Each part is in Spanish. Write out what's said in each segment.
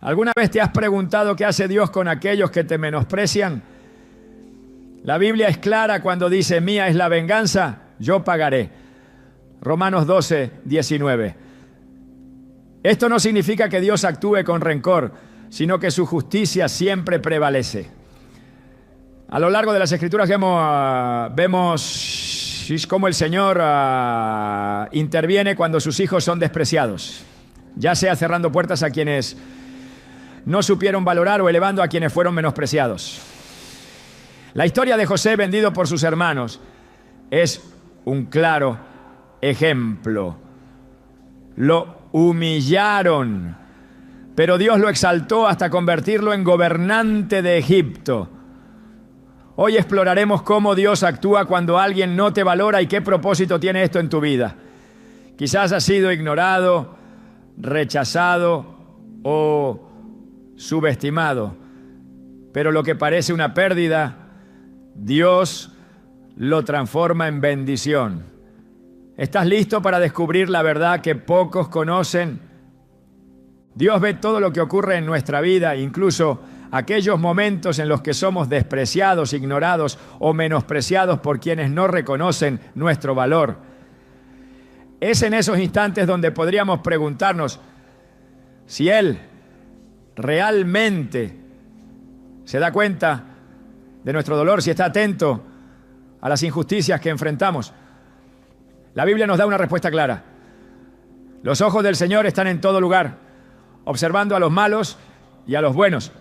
¿Alguna vez te has preguntado qué hace Dios con aquellos que te menosprecian? La Biblia es clara cuando dice: mía es la venganza, yo pagaré. Romanos 12, 19. Esto no significa que Dios actúe con rencor, sino que su justicia siempre prevalece. A lo largo de las Escrituras vemos cómo el Señor interviene cuando sus hijos son despreciados, ya sea cerrando puertas a quienes no supieron valorar o elevando a quienes fueron menospreciados. La historia de José, vendido por sus hermanos, es un claro ejemplo. Lo humillaron, pero Dios lo exaltó hasta convertirlo en gobernante de Egipto. Hoy exploraremos cómo Dios actúa cuando alguien no te valora y qué propósito tiene esto en tu vida. Quizás has sido ignorado, rechazado o subestimado, pero lo que parece una pérdida, Dios lo transforma en bendición. ¿Estás listo para descubrir la verdad que pocos conocen? Dios ve todo lo que ocurre en nuestra vida, incluso aquellos momentos en los que somos despreciados, ignorados o menospreciados por quienes no reconocen nuestro valor. Es en esos instantes donde podríamos preguntarnos si Él realmente se da cuenta de nuestro dolor, si está atento a las injusticias que enfrentamos. La Biblia nos da una respuesta clara. Los ojos del Señor están en todo lugar, observando a los malos y a los buenos.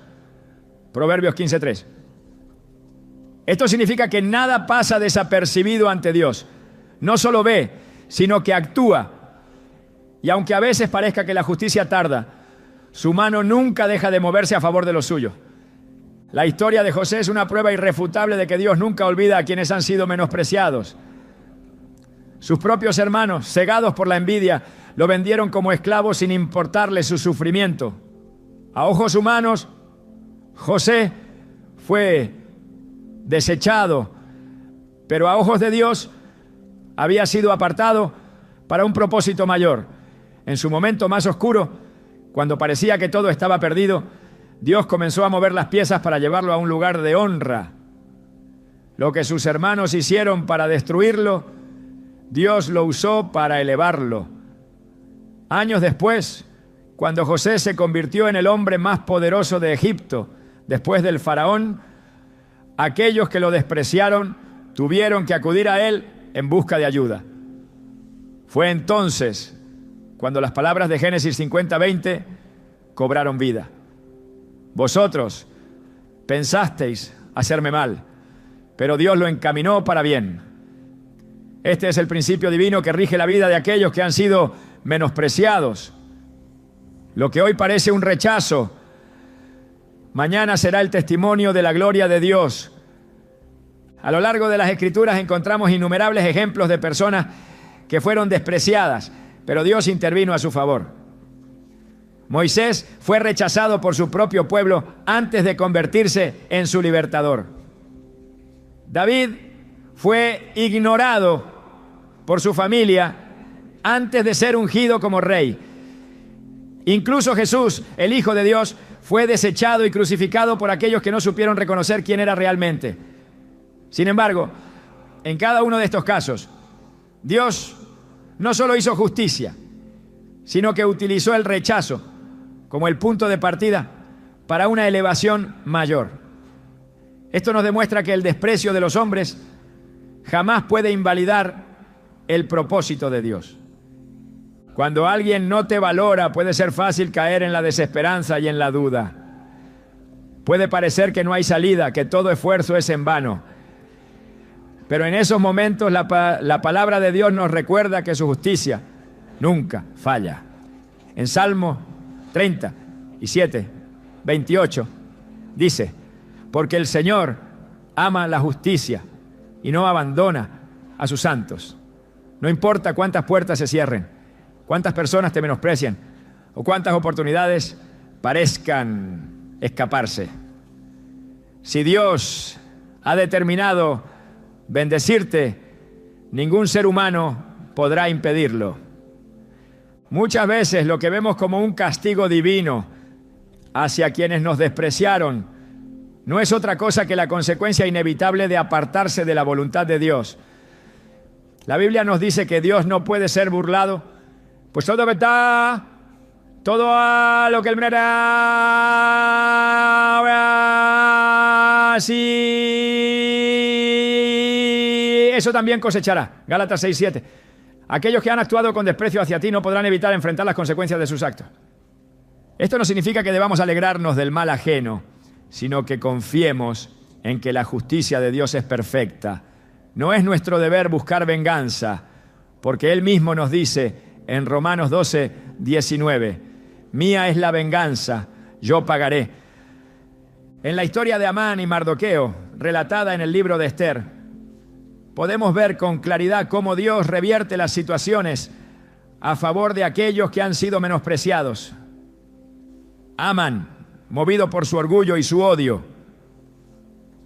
Proverbios 15:3. Esto significa que nada pasa desapercibido ante Dios. No solo ve, sino que actúa. Y aunque a veces parezca que la justicia tarda, su mano nunca deja de moverse a favor de los suyos. La historia de José es una prueba irrefutable de que Dios nunca olvida a quienes han sido menospreciados. Sus propios hermanos, cegados por la envidia, lo vendieron como esclavo sin importarle su sufrimiento. A ojos humanos, José fue desechado, pero a ojos de Dios había sido apartado para un propósito mayor. En su momento más oscuro, cuando parecía que todo estaba perdido, Dios comenzó a mover las piezas para llevarlo a un lugar de honra. Lo que sus hermanos hicieron para destruirlo, Dios lo usó para elevarlo. Años después, cuando José se convirtió en el hombre más poderoso de Egipto, después del faraón, aquellos que lo despreciaron tuvieron que acudir a él en busca de ayuda. Fue entonces cuando las palabras de Génesis 50:20 cobraron vida. Vosotros pensasteis hacerme mal, pero Dios lo encaminó para bien. Este es el principio divino que rige la vida de aquellos que han sido menospreciados. Lo que hoy parece un rechazo, mañana será el testimonio de la gloria de Dios. A lo largo de las Escrituras encontramos innumerables ejemplos de personas que fueron despreciadas, pero Dios intervino a su favor. Moisés fue rechazado por su propio pueblo antes de convertirse en su libertador. David fue ignorado por su familia antes de ser ungido como rey. Incluso Jesús, el Hijo de Dios, fue desechado y crucificado por aquellos que no supieron reconocer quién era realmente. Sin embargo, en cada uno de estos casos, Dios no solo hizo justicia, sino que utilizó el rechazo como el punto de partida para una elevación mayor. Esto nos demuestra que el desprecio de los hombres jamás puede invalidar el propósito de Dios. Cuando alguien no te valora, puede ser fácil caer en la desesperanza y en la duda. Puede parecer que no hay salida, que todo esfuerzo es en vano. Pero en esos momentos la palabra de Dios nos recuerda que su justicia nunca falla. En Salmo 37, 28, dice: porque el Señor ama la justicia y no abandona a sus santos. No importa cuántas puertas se cierren, cuántas personas te menosprecien o cuántas oportunidades parezcan escaparse. Si Dios ha determinado bendecirte, ningún ser humano podrá impedirlo. Muchas veces lo que vemos como un castigo divino hacia quienes nos despreciaron no es otra cosa que la consecuencia inevitable de apartarse de la voluntad de Dios. La Biblia nos dice que Dios no puede ser burlado, pues todo verdad, todo a lo que él así, eso también cosechará. Gálatas 6:7. Aquellos que han actuado con desprecio hacia ti no podrán evitar enfrentar las consecuencias de sus actos. Esto no significa que debamos alegrarnos del mal ajeno, sino que confiemos en que la justicia de Dios es perfecta. No es nuestro deber buscar venganza, porque Él mismo nos dice en Romanos 12:19, mía es la venganza, yo pagaré. En la historia de Amán y Mardoqueo, relatada en el libro de Esther, podemos ver con claridad cómo Dios revierte las situaciones a favor de aquellos que han sido menospreciados. Amán, movido por su orgullo y su odio,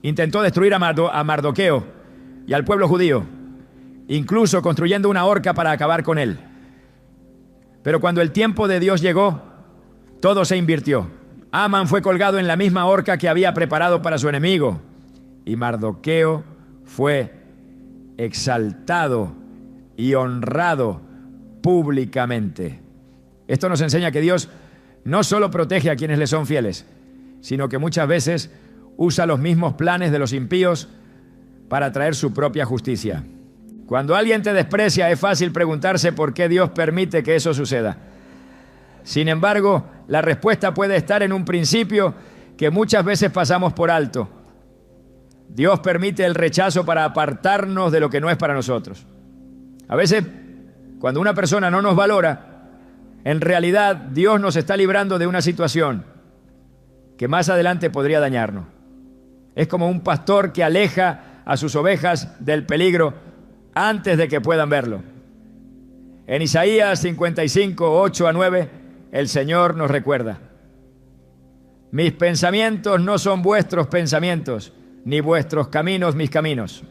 intentó destruir a Mardoqueo y al pueblo judío, incluso construyendo una horca para acabar con él. Pero cuando el tiempo de Dios llegó, todo se invirtió. Amán fue colgado en la misma horca que había preparado para su enemigo, y Mardoqueo fue exaltado y honrado públicamente. Esto nos enseña que Dios no solo protege a quienes le son fieles, sino que muchas veces usa los mismos planes de los impíos para traer su propia justicia. Cuando alguien te desprecia, es fácil preguntarse por qué Dios permite que eso suceda. Sin embargo, la respuesta puede estar en un principio que muchas veces pasamos por alto. Dios permite el rechazo para apartarnos de lo que no es para nosotros. A veces, cuando una persona no nos valora, en realidad Dios nos está librando de una situación que más adelante podría dañarnos. Es como un pastor que aleja a sus ovejas del peligro antes de que puedan verlo. En Isaías 55, 8-9, el Señor nos recuerda: mis pensamientos no son vuestros pensamientos, ni vuestros caminos mis caminos.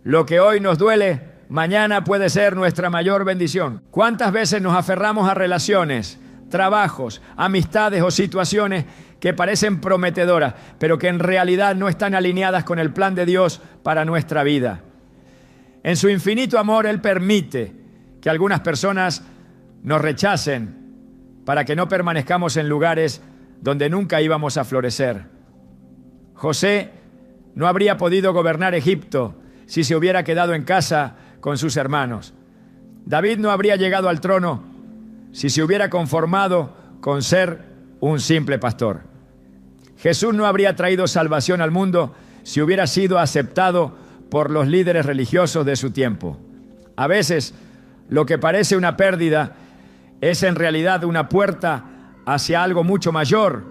Lo que hoy nos duele, mañana puede ser nuestra mayor bendición. ¿Cuántas veces nos aferramos a relaciones, trabajos, amistades o situaciones que parecen prometedoras, pero que en realidad no están alineadas con el plan de Dios para nuestra vida? En su infinito amor, Él permite que algunas personas nos rechacen para que no permanezcamos en lugares donde nunca íbamos a florecer. José no habría podido gobernar Egipto si se hubiera quedado en casa con sus hermanos. David no habría llegado al trono si se hubiera conformado con ser un simple pastor. Jesús no habría traído salvación al mundo si hubiera sido aceptado por los líderes religiosos de su tiempo. A veces, lo que parece una pérdida es en realidad una puerta hacia algo mucho mayor.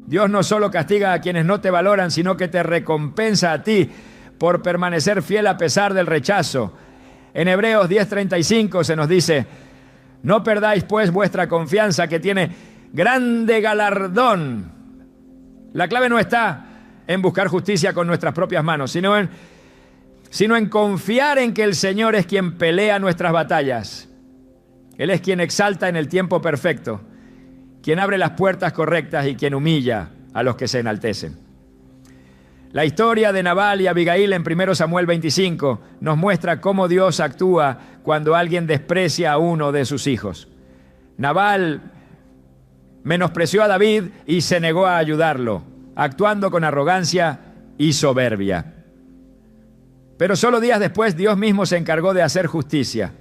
Dios no solo castiga a quienes no te valoran, sino que te recompensa a ti por permanecer fiel a pesar del rechazo. En Hebreos 10:35 se nos dice: no perdáis pues vuestra confianza, que tiene grande galardón. La clave no está en buscar justicia con nuestras propias manos, sino en confiar en que el Señor es quien pelea nuestras batallas. Él es quien exalta en el tiempo perfecto, quien abre las puertas correctas y quien humilla a los que se enaltecen. La historia de Nabal y Abigail en 1 Samuel 25 nos muestra cómo Dios actúa cuando alguien desprecia a uno de sus hijos. Nabal menospreció a David y se negó a ayudarlo, actuando con arrogancia y soberbia. Pero solo días después Dios mismo se encargó de hacer justicia.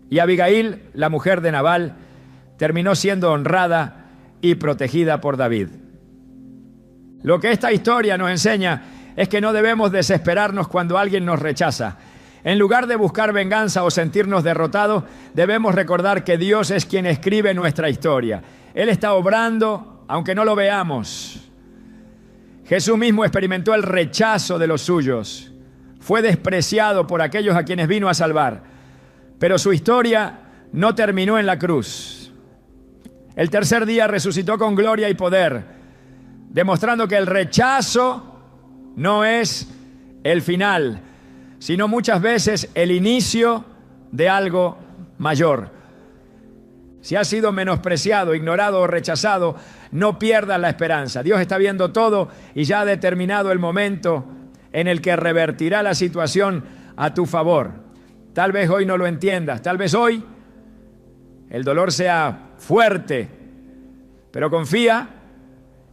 Y Abigail, la mujer de Nabal, terminó siendo honrada y protegida por David. Lo que esta historia nos enseña es que no debemos desesperarnos cuando alguien nos rechaza. En lugar de buscar venganza o sentirnos derrotados, debemos recordar que Dios es quien escribe nuestra historia. Él está obrando, aunque no lo veamos. Jesús mismo experimentó el rechazo de los suyos. Fue despreciado por aquellos a quienes vino a salvar. Pero su historia no terminó en la cruz. El tercer día resucitó con gloria y poder, demostrando que el rechazo no es el final, sino muchas veces el inicio de algo mayor. Si has sido menospreciado, ignorado o rechazado, no pierdas la esperanza. Dios está viendo todo y ya ha determinado el momento en el que revertirá la situación a tu favor. Tal vez hoy no lo entiendas, tal vez hoy el dolor sea fuerte, pero confía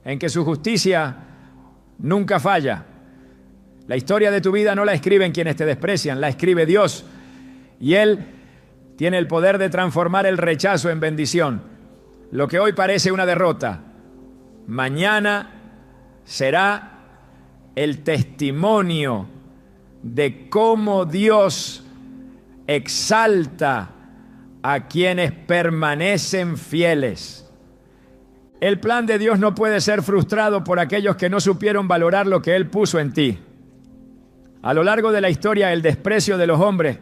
en que su justicia nunca falla. La historia de tu vida no la escriben quienes te desprecian, la escribe Dios. Y Él tiene el poder de transformar el rechazo en bendición. Lo que hoy parece una derrota, mañana será el testimonio de cómo Dios exalta a quienes permanecen fieles. El plan de Dios no puede ser frustrado por aquellos que no supieron valorar lo que Él puso en ti. A lo largo de la historia, el desprecio de los hombres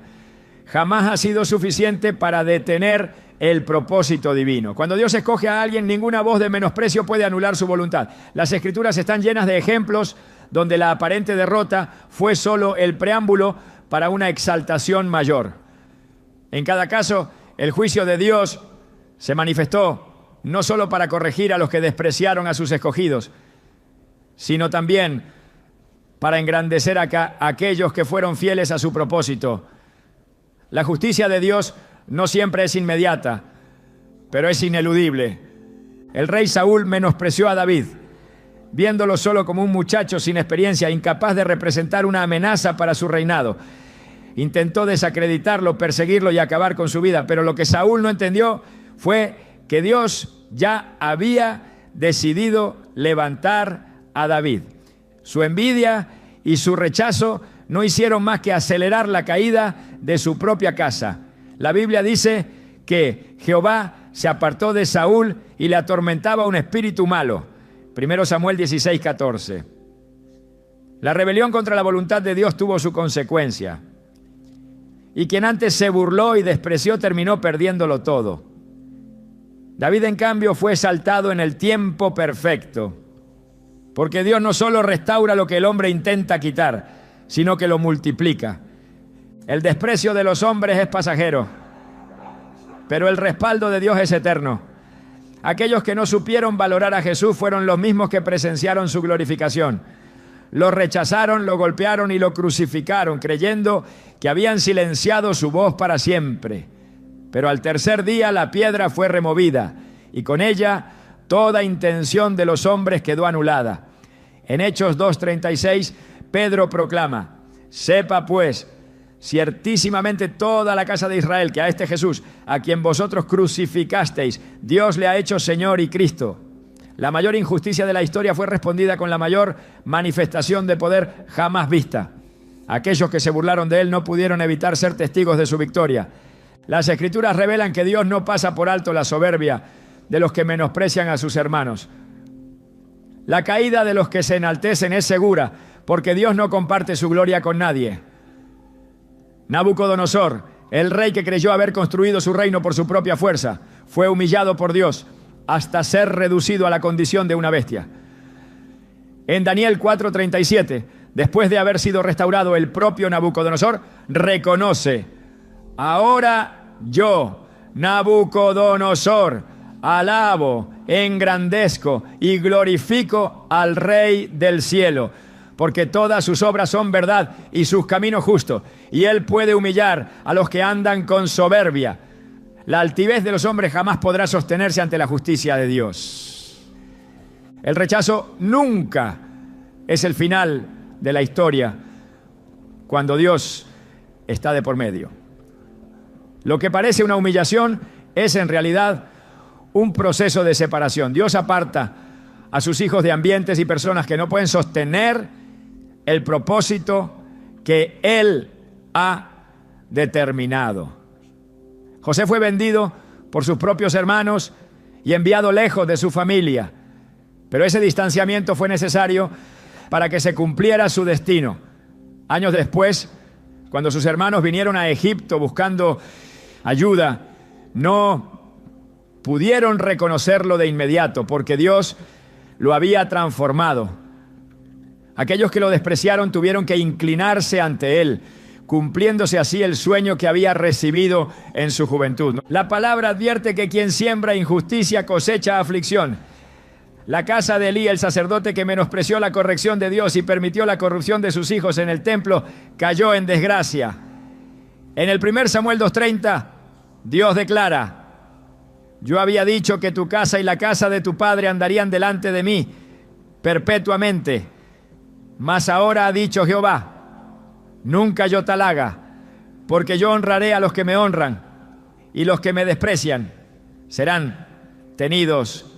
jamás ha sido suficiente para detener el propósito divino. Cuando Dios escoge a alguien, ninguna voz de menosprecio puede anular su voluntad. Las Escrituras están llenas de ejemplos donde la aparente derrota fue solo el preámbulo para una exaltación mayor. En cada caso, el juicio de Dios se manifestó no solo para corregir a los que despreciaron a sus escogidos, sino también para engrandecer a aquellos que fueron fieles a su propósito. La justicia de Dios no siempre es inmediata, pero es ineludible. El rey Saúl menospreció a David, viéndolo solo como un muchacho sin experiencia, incapaz de representar una amenaza para su reinado. Intentó desacreditarlo, perseguirlo y acabar con su vida, pero lo que Saúl no entendió fue que Dios ya había decidido levantar a David. Su envidia y su rechazo no hicieron más que acelerar la caída de su propia casa. La Biblia dice que Jehová se apartó de Saúl y le atormentaba un espíritu malo. 1 Samuel 16:14. La rebelión contra la voluntad de Dios tuvo su consecuencia. Y quien antes se burló y despreció terminó perdiéndolo todo. David, en cambio, fue exaltado en el tiempo perfecto. Porque Dios no solo restaura lo que el hombre intenta quitar, sino que lo multiplica. El desprecio de los hombres es pasajero, pero el respaldo de Dios es eterno. Aquellos que no supieron valorar a Jesús fueron los mismos que presenciaron su glorificación. Lo rechazaron, lo golpearon y lo crucificaron, creyendo que habían silenciado su voz para siempre. Pero al tercer día la piedra fue removida y con ella toda intención de los hombres quedó anulada. En Hechos 2:36, Pedro proclama: sepa pues ciertísimamente toda la casa de Israel que a este Jesús, a quien vosotros crucificasteis, Dios le ha hecho Señor y Cristo. La mayor injusticia de la historia fue respondida con la mayor manifestación de poder jamás vista. Aquellos que se burlaron de él no pudieron evitar ser testigos de su victoria. Las Escrituras revelan que Dios no pasa por alto la soberbia de los que menosprecian a sus hermanos. La caída de los que se enaltecen es segura, porque Dios no comparte su gloria con nadie. Nabucodonosor, el rey que creyó haber construido su reino por su propia fuerza, fue humillado por Dios hasta ser reducido a la condición de una bestia. En Daniel 4:37, después de haber sido restaurado, el propio Nabucodonosor reconoce: ahora yo, Nabucodonosor, alabo, engrandezco y glorifico al Rey del cielo, porque todas sus obras son verdad y sus caminos justos, y él puede humillar a los que andan con soberbia. La altivez de los hombres jamás podrá sostenerse ante la justicia de Dios. El rechazo nunca es el final de la historia cuando Dios está de por medio. Lo que parece una humillación es en realidad un proceso de separación. Dios aparta a sus hijos de ambientes y personas que no pueden sostener el propósito que Él ha determinado. José fue vendido por sus propios hermanos y enviado lejos de su familia, pero ese distanciamiento fue necesario para que se cumpliera su destino. Años después, cuando sus hermanos vinieron a Egipto buscando ayuda, no pudieron reconocerlo de inmediato porque Dios lo había transformado. Aquellos que lo despreciaron tuvieron que inclinarse ante él cumpliéndose así el sueño que había recibido en su juventud. La palabra advierte que quien siembra injusticia cosecha aflicción. La casa de Elí, el sacerdote que menospreció la corrección de Dios y permitió la corrupción de sus hijos en el templo, cayó en desgracia. En el 1 Samuel 2:30, Dios declara: yo había dicho que tu casa y la casa de tu padre andarían delante de mí perpetuamente. Mas ahora ha dicho Jehová: nunca yo tal haga, porque yo honraré a los que me honran, y los que me desprecian serán tenidos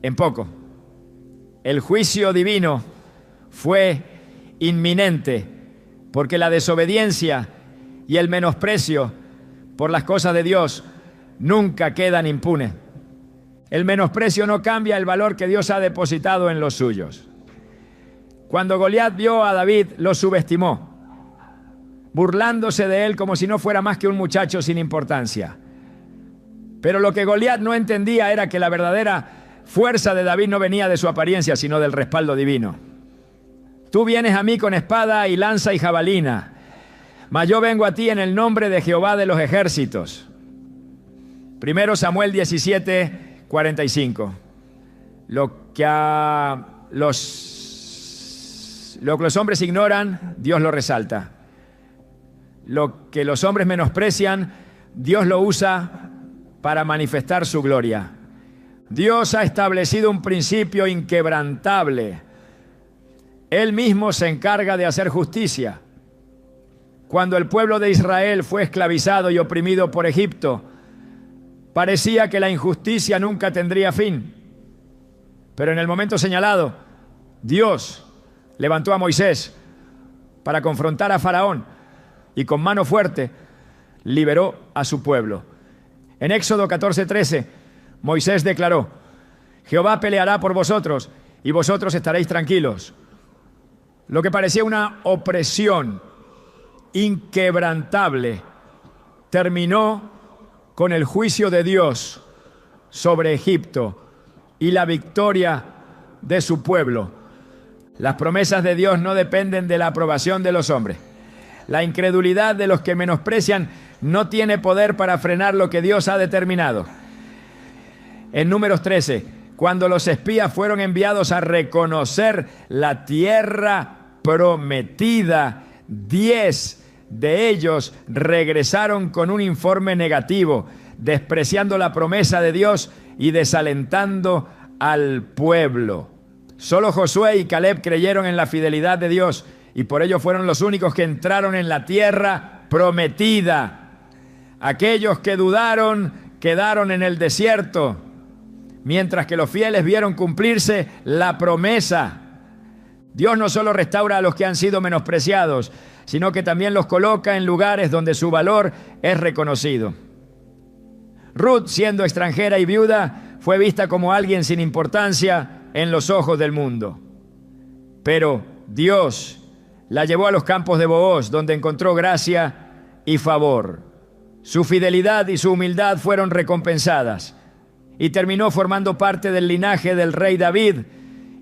en poco. El juicio divino fue inminente, porque la desobediencia y el menosprecio por las cosas de Dios nunca quedan impunes. El menosprecio no cambia el valor que Dios ha depositado en los suyos. Cuando Goliat vio a David, lo subestimó, burlándose de él como si no fuera más que un muchacho sin importancia. Pero lo que Goliat no entendía era que la verdadera fuerza de David no venía de su apariencia, sino del respaldo divino. Tú vienes a mí con espada y lanza y jabalina, mas yo vengo a ti en el nombre de Jehová de los ejércitos. 1 Samuel 17:45. Lo que los hombres ignoran, Dios lo resalta. Lo que los hombres menosprecian, Dios lo usa para manifestar su gloria. Dios ha establecido un principio inquebrantable. Él mismo se encarga de hacer justicia. Cuando el pueblo de Israel fue esclavizado y oprimido por Egipto, parecía que la injusticia nunca tendría fin. Pero en el momento señalado, Dios levantó a Moisés para confrontar a Faraón y con mano fuerte liberó a su pueblo. En Éxodo 14:13, Moisés declaró: Jehová peleará por vosotros y vosotros estaréis tranquilos. Lo que parecía una opresión inquebrantable terminó con el juicio de Dios sobre Egipto y la victoria de su pueblo. Las promesas de Dios no dependen de la aprobación de los hombres. La incredulidad de los que menosprecian no tiene poder para frenar lo que Dios ha determinado. En Números 13, cuando los espías fueron enviados a reconocer la tierra prometida, 10 de ellos regresaron con un informe negativo, despreciando la promesa de Dios y desalentando al pueblo. Solo Josué y Caleb creyeron en la fidelidad de Dios y por ello fueron los únicos que entraron en la tierra prometida. Aquellos que dudaron quedaron en el desierto, mientras que los fieles vieron cumplirse la promesa. Dios no solo restaura a los que han sido menospreciados, sino que también los coloca en lugares donde su valor es reconocido. Ruth, siendo extranjera y viuda, fue vista como alguien sin importancia en los ojos del mundo. Pero Dios la llevó a los campos de Booz, donde encontró gracia y favor. Su fidelidad y su humildad fueron recompensadas y terminó formando parte del linaje del rey David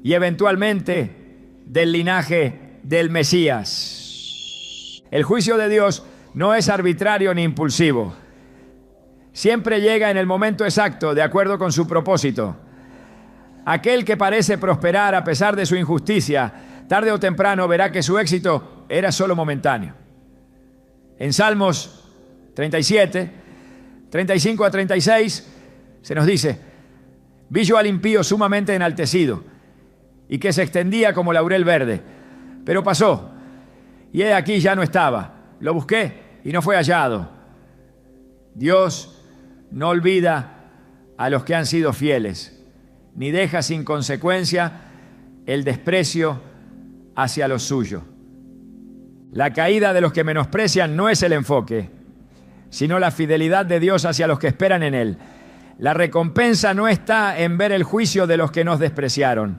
y eventualmente del linaje del Mesías. El juicio de Dios no es arbitrario ni impulsivo. Siempre llega en el momento exacto, de acuerdo con su propósito. Aquel que parece prosperar a pesar de su injusticia, tarde o temprano verá que su éxito era solo momentáneo. En Salmos 37, 35 a 36, se nos dice: vi yo al impío sumamente enaltecido, y que se extendía como laurel verde, pero pasó, y he aquí ya no estaba. Lo busqué y no fue hallado. Dios no olvida a los que han sido fieles, ni deja sin consecuencia el desprecio hacia los suyos. La caída de los que menosprecian no es el enfoque, sino la fidelidad de Dios hacia los que esperan en Él. La recompensa no está en ver el juicio de los que nos despreciaron,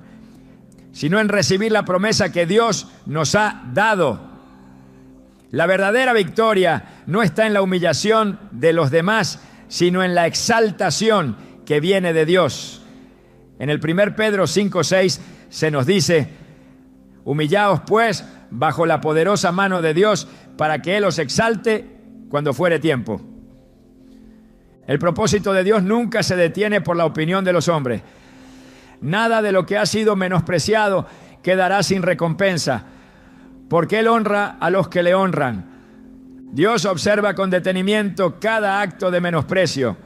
sino en recibir la promesa que Dios nos ha dado. La verdadera victoria no está en la humillación de los demás, sino en la exaltación que viene de Dios. En el 1 Pedro 5:6 se nos dice: humillaos pues bajo la poderosa mano de Dios, para que Él os exalte cuando fuere tiempo. El propósito de Dios nunca se detiene por la opinión de los hombres. Nada de lo que ha sido menospreciado quedará sin recompensa, porque Él honra a los que le honran. Dios observa con detenimiento cada acto de menosprecio,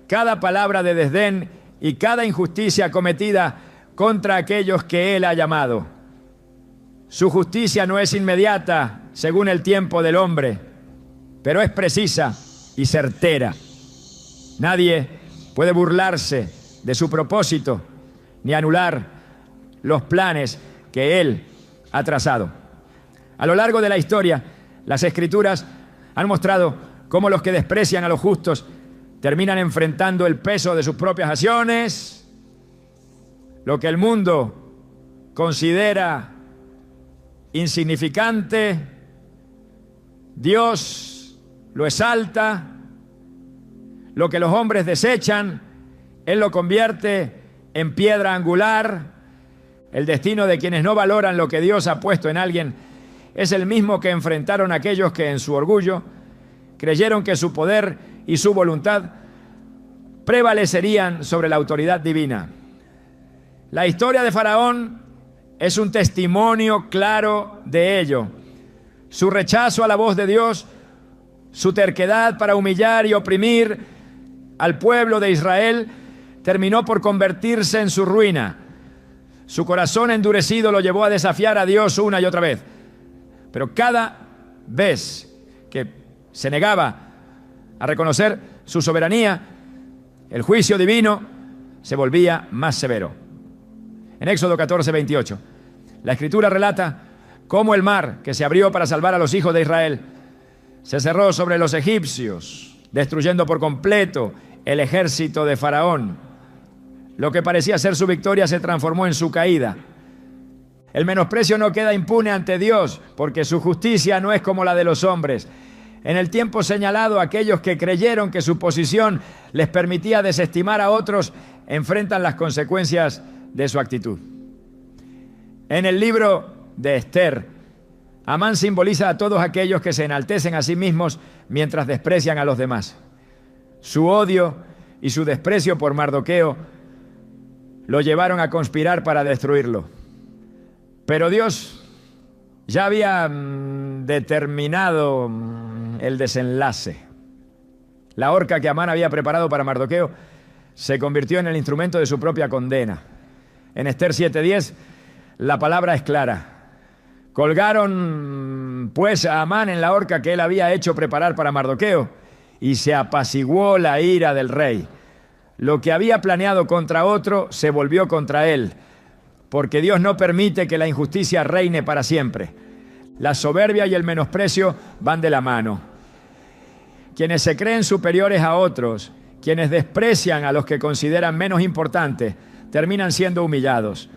cada palabra de desdén y cada injusticia cometida contra aquellos que Él ha llamado. Su justicia no es inmediata según el tiempo del hombre, pero es precisa y certera. Nadie puede burlarse de su propósito ni anular los planes que Él ha trazado. A lo largo de la historia, las Escrituras han mostrado cómo los que desprecian a los justos terminan enfrentando el peso de sus propias acciones. Lo que el mundo considera insignificante, Dios lo exalta. Lo que los hombres desechan, Él lo convierte en piedra angular. El destino de quienes no valoran lo que Dios ha puesto en alguien es el mismo que enfrentaron aquellos que en su orgullo creyeron que su poder y su voluntad prevalecerían sobre la autoridad divina. La historia de Faraón es un testimonio claro de ello. Su rechazo a la voz de Dios, su terquedad para humillar y oprimir al pueblo de Israel, terminó por convertirse en su ruina. Su corazón endurecido lo llevó a desafiar a Dios una y otra vez. Pero cada vez que se negaba a reconocer su soberanía, el juicio divino se volvía más severo. En Éxodo 14:28, la Escritura relata cómo el mar que se abrió para salvar a los hijos de Israel se cerró sobre los egipcios, destruyendo por completo el ejército de Faraón. Lo que parecía ser su victoria se transformó en su caída. El menosprecio no queda impune ante Dios, porque su justicia no es como la de los hombres. En el tiempo señalado, aquellos que creyeron que su posición les permitía desestimar a otros enfrentan las consecuencias de su actitud. En el libro de Esther, Amán simboliza a todos aquellos que se enaltecen a sí mismos mientras desprecian a los demás. Su odio y su desprecio por Mardoqueo lo llevaron a conspirar para destruirlo. Pero Dios ya había determinado el desenlace. La horca que Amán había preparado para Mardoqueo se convirtió en el instrumento de su propia condena. En Esther 7:10, la palabra es clara. Colgaron pues a Amán en la horca que él había hecho preparar para Mardoqueo, y se apaciguó la ira del rey. Lo que había planeado contra otro se volvió contra él, porque Dios no permite que la injusticia reine para siempre. La soberbia y el menosprecio van de la mano. Quienes se creen superiores a otros, quienes desprecian a los que consideran menos importantes, terminan siendo humillados.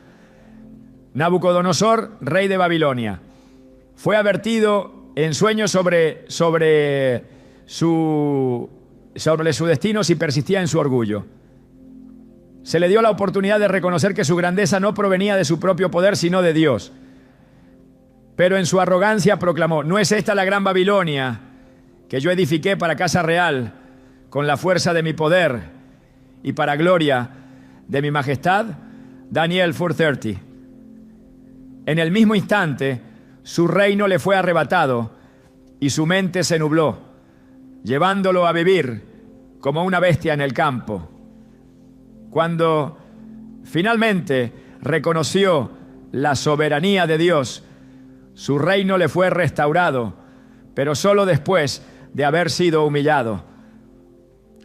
Nabucodonosor, rey de Babilonia, fue advertido en sueños sobre su destino si persistía en su orgullo. Se le dio la oportunidad de reconocer que su grandeza no provenía de su propio poder, sino de Dios. Pero en su arrogancia proclamó: ¿no es esta la gran Babilonia que yo edifiqué para casa real con la fuerza de mi poder y para gloria de mi majestad? Daniel 4:30. En el mismo instante, su reino le fue arrebatado y su mente se nubló, llevándolo a vivir como una bestia en el campo. Cuando finalmente reconoció la soberanía de Dios, su reino le fue restaurado, pero solo después de haber sido humillado.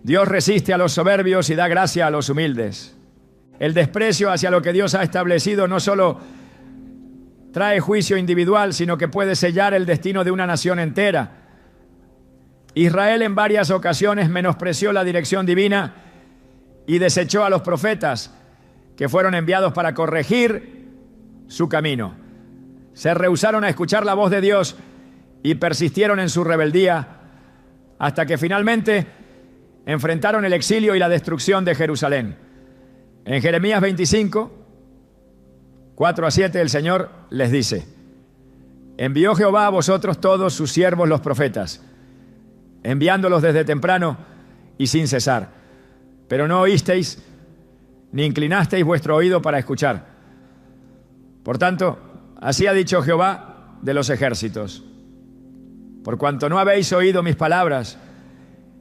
Dios resiste a los soberbios y da gracia a los humildes. El desprecio hacia lo que Dios ha establecido no solo trae juicio individual, sino que puede sellar el destino de una nación entera. Israel en varias ocasiones menospreció la dirección divina y desechó a los profetas que fueron enviados para corregir su camino. Se rehusaron a escuchar la voz de Dios y persistieron en su rebeldía hasta que finalmente enfrentaron el exilio y la destrucción de Jerusalén. En Jeremías 25, 4-7, el Señor les dice: Envió Jehová a vosotros todos sus siervos los profetas, enviándolos desde temprano y sin cesar. Pero no oísteis, ni inclinasteis vuestro oído para escuchar. Por tanto, así ha dicho Jehová de los ejércitos: por cuanto no habéis oído mis palabras,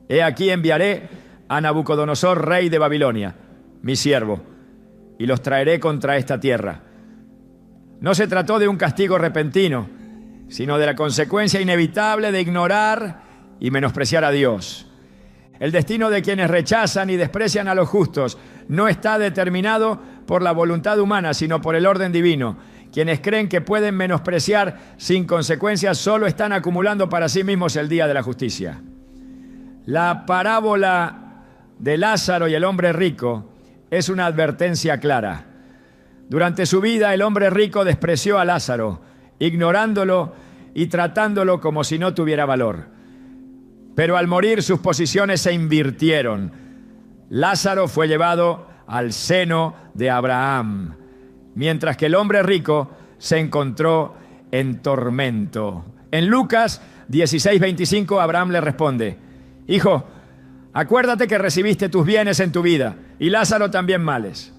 he aquí enviaré a Nabucodonosor, rey de Babilonia, mi siervo, y los traeré contra esta tierra. No se trató de un castigo repentino, sino de la consecuencia inevitable de ignorar y menospreciar a Dios. El destino de quienes rechazan y desprecian a los justos no está determinado por la voluntad humana, sino por el orden divino. Quienes creen que pueden menospreciar sin consecuencias solo están acumulando para sí mismos el día de la justicia. La parábola de Lázaro y el hombre rico es una advertencia clara. Durante su vida, el hombre rico despreció a Lázaro, ignorándolo y tratándolo como si no tuviera valor. Pero al morir, sus posiciones se invirtieron. Lázaro fue llevado al seno de Abraham, mientras que el hombre rico se encontró en tormento. En Lucas 16:25, Abraham le responde: Hijo, acuérdate que recibiste tus bienes en tu vida, y Lázaro también males.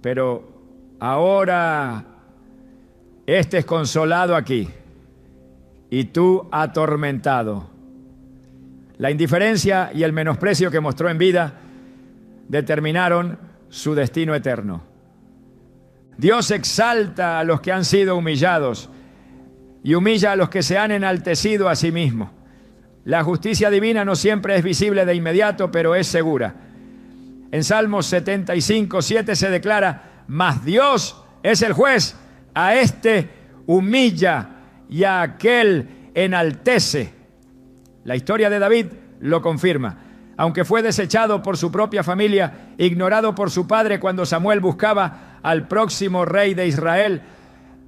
Pero ahora este es consolado aquí, y tú atormentado. La indiferencia y el menosprecio que mostró en vida determinaron su destino eterno. Dios exalta a los que han sido humillados y humilla a los que se han enaltecido a sí mismos. La justicia divina no siempre es visible de inmediato, pero es segura. En Salmos 75:7 se declara: mas Dios es el juez, a este humilla y a aquel enaltece. La historia de David lo confirma. Aunque fue desechado por su propia familia, ignorado por su padre cuando Samuel buscaba al próximo rey de Israel,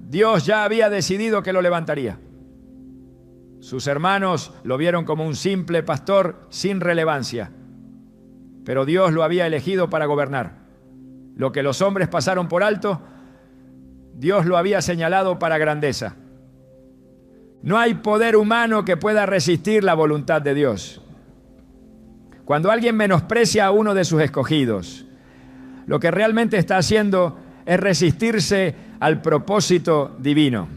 Dios ya había decidido que lo levantaría. Sus hermanos lo vieron como un simple pastor sin relevancia, pero Dios lo había elegido para gobernar. Lo que los hombres pasaron por alto, Dios lo había señalado para grandeza. No hay poder humano que pueda resistir la voluntad de Dios. Cuando alguien menosprecia a uno de sus escogidos, lo que realmente está haciendo es resistirse al propósito divino.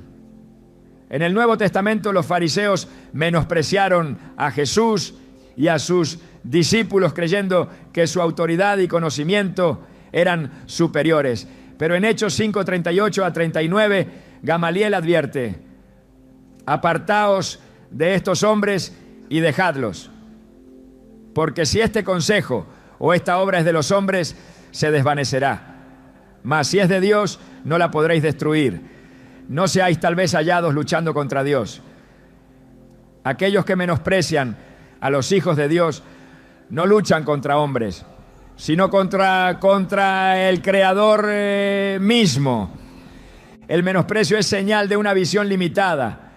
En el Nuevo Testamento, los fariseos menospreciaron a Jesús y a sus discípulos creyendo que su autoridad y conocimiento eran superiores. Pero en Hechos 5:38 a 39, Gamaliel advierte: apartaos de estos hombres y dejadlos, porque si este consejo o esta obra es de los hombres, se desvanecerá. Mas si es de Dios, no la podréis destruir. No seáis tal vez hallados luchando contra Dios. Aquellos que menosprecian a los hijos de Dios no luchan contra hombres, sino contra el Creador mismo. El menosprecio es señal de una visión limitada.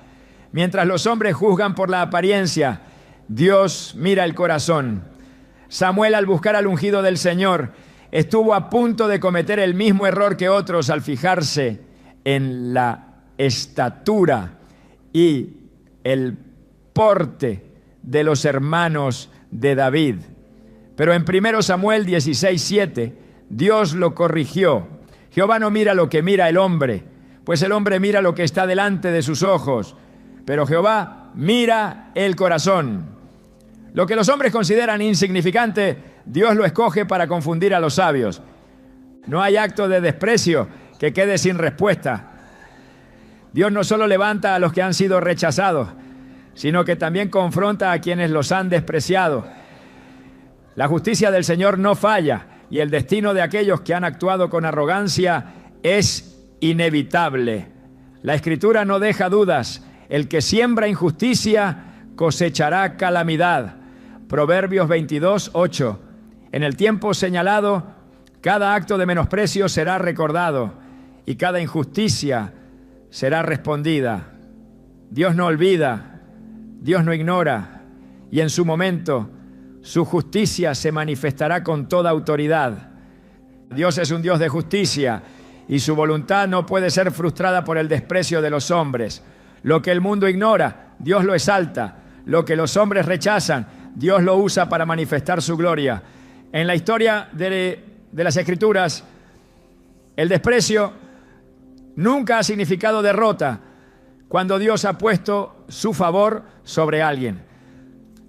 Mientras los hombres juzgan por la apariencia, Dios mira el corazón. Samuel, al buscar al ungido del Señor, estuvo a punto de cometer el mismo error que otros al fijarse en la estatura y el porte de los hermanos de David. Pero en 1 Samuel 16:7, Dios lo corrigió. Jehová no mira lo que mira el hombre, pues el hombre mira lo que está delante de sus ojos, pero Jehová mira el corazón. Lo que los hombres consideran insignificante, Dios lo escoge para confundir a los sabios. No hay acto de desprecio que quede sin respuesta. Dios no solo levanta a los que han sido rechazados, sino que también confronta a quienes los han despreciado. La justicia del Señor no falla, y el destino de aquellos que han actuado con arrogancia es inevitable. La Escritura no deja dudas. El que siembra injusticia cosechará calamidad. Proverbios 22:8. En el tiempo señalado, cada acto de menosprecio será recordado y cada injusticia será respondida. Dios no olvida, Dios no ignora, y en su momento su justicia se manifestará con toda autoridad. Dios es un Dios de justicia y su voluntad no puede ser frustrada por el desprecio de los hombres. Lo que el mundo ignora, Dios lo exalta. Lo que los hombres rechazan, Dios lo usa para manifestar su gloria. En la historia de las Escrituras, el desprecio nunca ha significado derrota cuando Dios ha puesto su favor sobre alguien.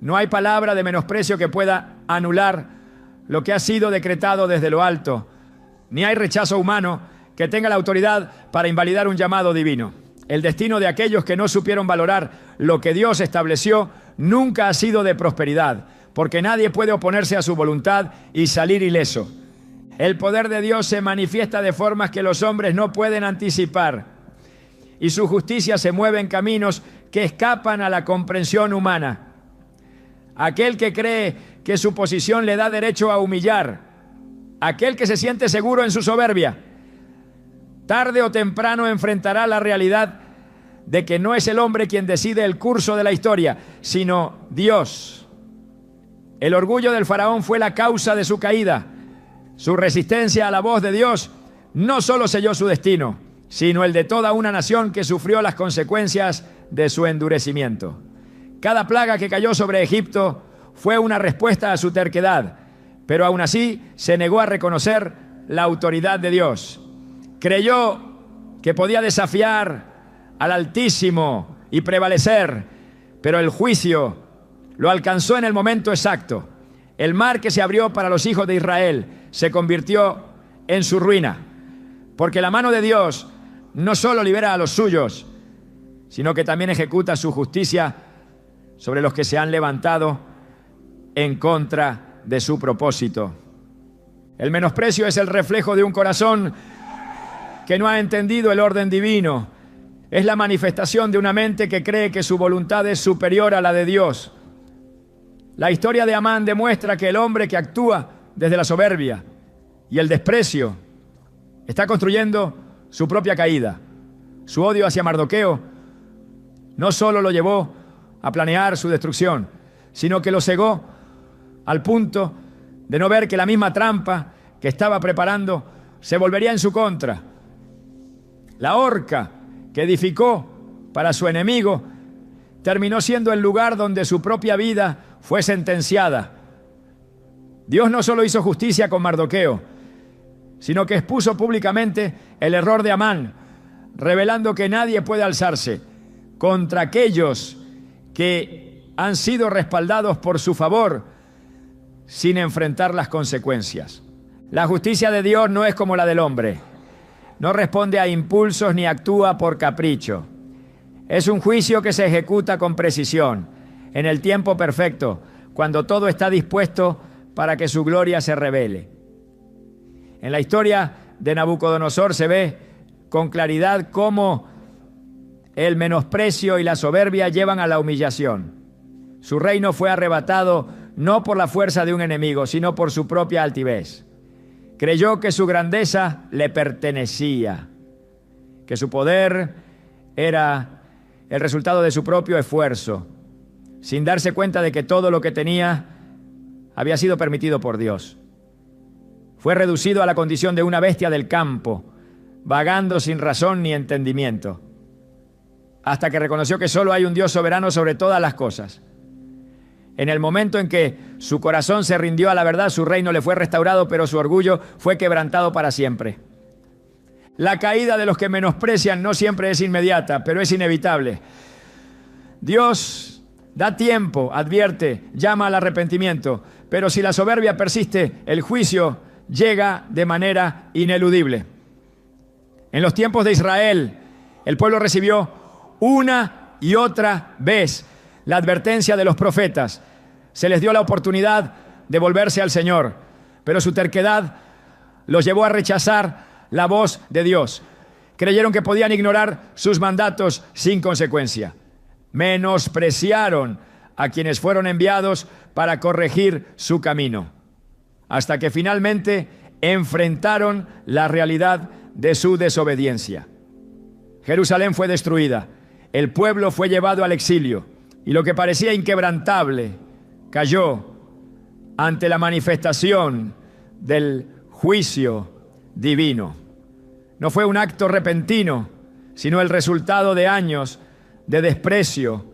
No hay palabra de menosprecio que pueda anular lo que ha sido decretado desde lo alto, ni hay rechazo humano que tenga la autoridad para invalidar un llamado divino. El destino de aquellos que no supieron valorar lo que Dios estableció nunca ha sido de prosperidad, porque nadie puede oponerse a su voluntad y salir ileso. El poder de Dios se manifiesta de formas que los hombres no pueden anticipar, y su justicia se mueve en caminos que escapan a la comprensión humana. Aquel que cree que su posición le da derecho a humillar, aquel que se siente seguro en su soberbia, tarde o temprano enfrentará la realidad de que no es el hombre quien decide el curso de la historia, sino Dios. El orgullo del faraón fue la causa de su caída. Su resistencia a la voz de Dios no solo selló su destino, sino el de toda una nación que sufrió las consecuencias de su endurecimiento. Cada plaga que cayó sobre Egipto fue una respuesta a su terquedad, pero aún así se negó a reconocer la autoridad de Dios. Creyó que podía desafiar al Altísimo y prevalecer, pero el juicio lo alcanzó en el momento exacto. El mar que se abrió para los hijos de Israel se convirtió en su ruina, porque la mano de Dios no solo libera a los suyos, sino que también ejecuta su justicia sobre los que se han levantado en contra de su propósito. El menosprecio es el reflejo de un corazón que no ha entendido el orden divino. Es la manifestación de una mente que cree que su voluntad es superior a la de Dios. La historia de Amán demuestra que el hombre que actúa desde la soberbia y el desprecio está construyendo su propia caída. Su odio hacia Mardoqueo no solo lo llevó a planear su destrucción, sino que lo cegó al punto de no ver que la misma trampa que estaba preparando se volvería en su contra. La horca que edificó para su enemigo terminó siendo el lugar donde su propia vida fue sentenciada. Dios no solo hizo justicia con Mardoqueo, sino que expuso públicamente el error de Amán, revelando que nadie puede alzarse contra aquellos que han sido respaldados por su favor sin enfrentar las consecuencias. La justicia de Dios no es como la del hombre. No responde a impulsos ni actúa por capricho. Es un juicio que se ejecuta con precisión, en el tiempo perfecto, cuando todo está dispuesto para que su gloria se revele. En la historia de Nabucodonosor se ve con claridad cómo el menosprecio y la soberbia llevan a la humillación. Su reino fue arrebatado no por la fuerza de un enemigo, sino por su propia altivez. Creyó que su grandeza le pertenecía, que su poder era el resultado de su propio esfuerzo, sin darse cuenta de que todo lo que tenía había sido permitido por Dios. Fue reducido a la condición de una bestia del campo, vagando sin razón ni entendimiento, hasta que reconoció que solo hay un Dios soberano sobre todas las cosas. En el momento en que su corazón se rindió a la verdad, su reino le fue restaurado, pero su orgullo fue quebrantado para siempre. La caída de los que menosprecian no siempre es inmediata, pero es inevitable. Dios da tiempo, advierte, llama al arrepentimiento, pero si la soberbia persiste, el juicio llega de manera ineludible. En los tiempos de Israel, el pueblo recibió una y otra vez la advertencia de los profetas. Se les dio la oportunidad de volverse al Señor, pero su terquedad los llevó a rechazar la voz de Dios. Creyeron que podían ignorar sus mandatos sin consecuencia. Menospreciaron a quienes fueron enviados para corregir su camino, hasta que finalmente enfrentaron la realidad de su desobediencia. Jerusalén fue destruida, el pueblo fue llevado al exilio, y lo que parecía inquebrantable cayó ante la manifestación del juicio divino. No fue un acto repentino, sino el resultado de años de desprecio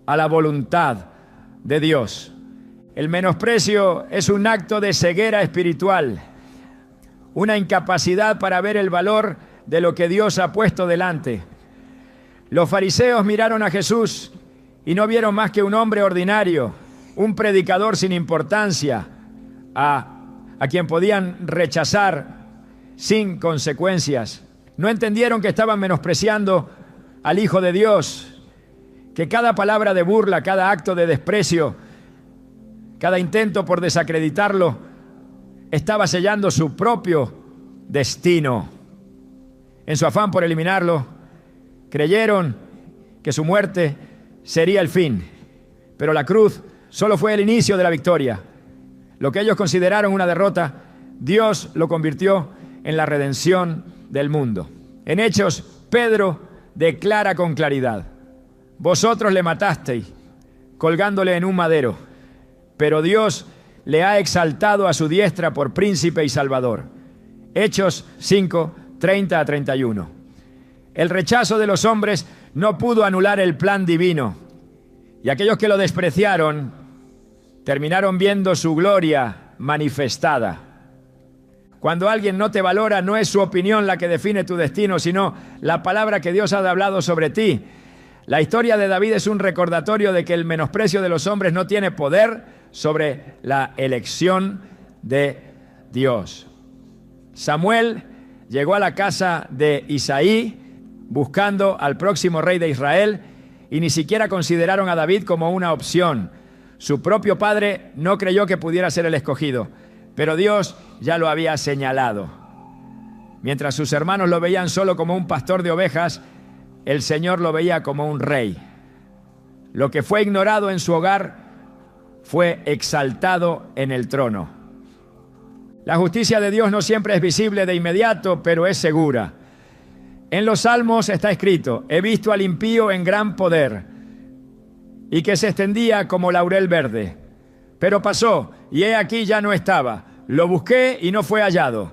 a la voluntad de Dios. El menosprecio es un acto de ceguera espiritual, una incapacidad para ver el valor de lo que Dios ha puesto delante. Los fariseos miraron a Jesús y no vieron más que un hombre ordinario, un predicador sin importancia, a quien podían rechazar sin consecuencias. No entendieron que estaban menospreciando al Hijo de Dios, que cada palabra de burla, cada acto de desprecio, cada intento por desacreditarlo, estaba sellando su propio destino. En su afán por eliminarlo, creyeron que su muerte sería el fin, pero la cruz solo fue el inicio de la victoria. Lo que ellos consideraron una derrota, Dios lo convirtió en la redención del mundo. En Hechos, Pedro declara con claridad: vosotros le matasteis colgándole en un madero, pero Dios le ha exaltado a su diestra por príncipe y salvador. Hechos 5, 30 a 31. El rechazo de los hombres no pudo anular el plan divino, y aquellos que lo despreciaron terminaron viendo su gloria manifestada. Cuando alguien no te valora, no es su opinión la que define tu destino, sino la palabra que Dios ha hablado sobre ti. La historia de David es un recordatorio de que el menosprecio de los hombres no tiene poder sobre la elección de Dios. Samuel llegó a la casa de Isaí buscando al próximo rey de Israel y ni siquiera consideraron a David como una opción. Su propio padre no creyó que pudiera ser el escogido, pero Dios ya lo había señalado. Mientras sus hermanos lo veían solo como un pastor de ovejas, el Señor lo veía como un rey. Lo que fue ignorado en su hogar fue exaltado en el trono. La justicia de Dios no siempre es visible de inmediato, pero es segura. En los Salmos está escrito: he visto al impío en gran poder y que se extendía como laurel verde. Pero pasó, y he aquí ya no estaba. Lo busqué y no fue hallado.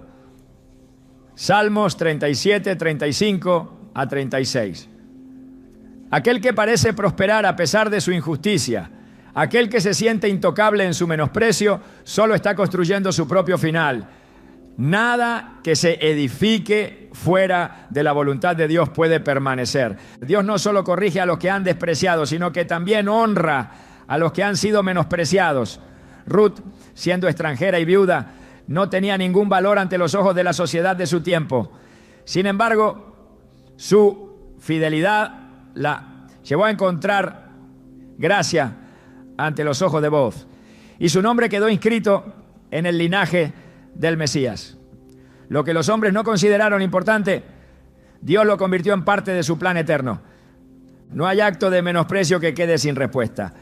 Salmos 37, 35 a 36. Aquel que parece prosperar a pesar de su injusticia, aquel que se siente intocable en su menosprecio, solo está construyendo su propio final. Nada que se edifique fuera de la voluntad de Dios puede permanecer. Dios no solo corrige a los que han despreciado, sino que también honra a los que han sido menospreciados. Ruth, siendo extranjera y viuda, no tenía ningún valor ante los ojos de la sociedad de su tiempo. Sin embargo, su fidelidad la llevó a encontrar gracia ante los ojos de Booz, y su nombre quedó inscrito en el linaje del Mesías. Lo que los hombres no consideraron importante, Dios lo convirtió en parte de su plan eterno. No hay acto de menosprecio que quede sin respuesta.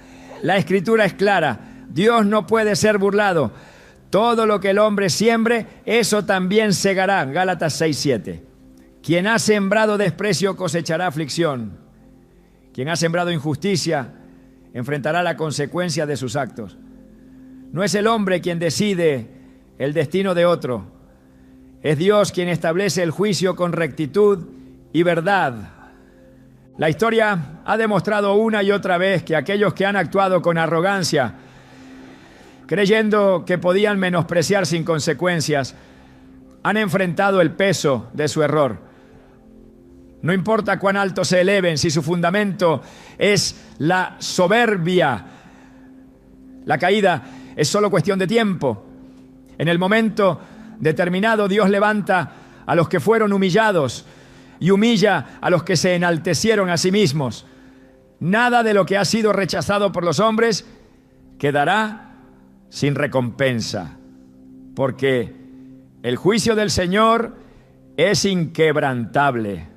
La Escritura es clara: Dios no puede ser burlado. Todo lo que el hombre siembre, eso también segará. Gálatas 6:7. Quien ha sembrado desprecio cosechará aflicción. Quien ha sembrado injusticia enfrentará la consecuencia de sus actos. No es el hombre quien decide el destino de otro. Es Dios quien establece el juicio con rectitud y verdad. La historia ha demostrado una y otra vez que aquellos que han actuado con arrogancia, creyendo que podían menospreciar sin consecuencias, han enfrentado el peso de su error. No importa cuán alto se eleven, si su fundamento es la soberbia, la caída es solo cuestión de tiempo. En el momento determinado, Dios levanta a los que fueron humillados y humilla a los que se enaltecieron a sí mismos. Nada de lo que ha sido rechazado por los hombres quedará sin recompensa, porque el juicio del Señor es inquebrantable.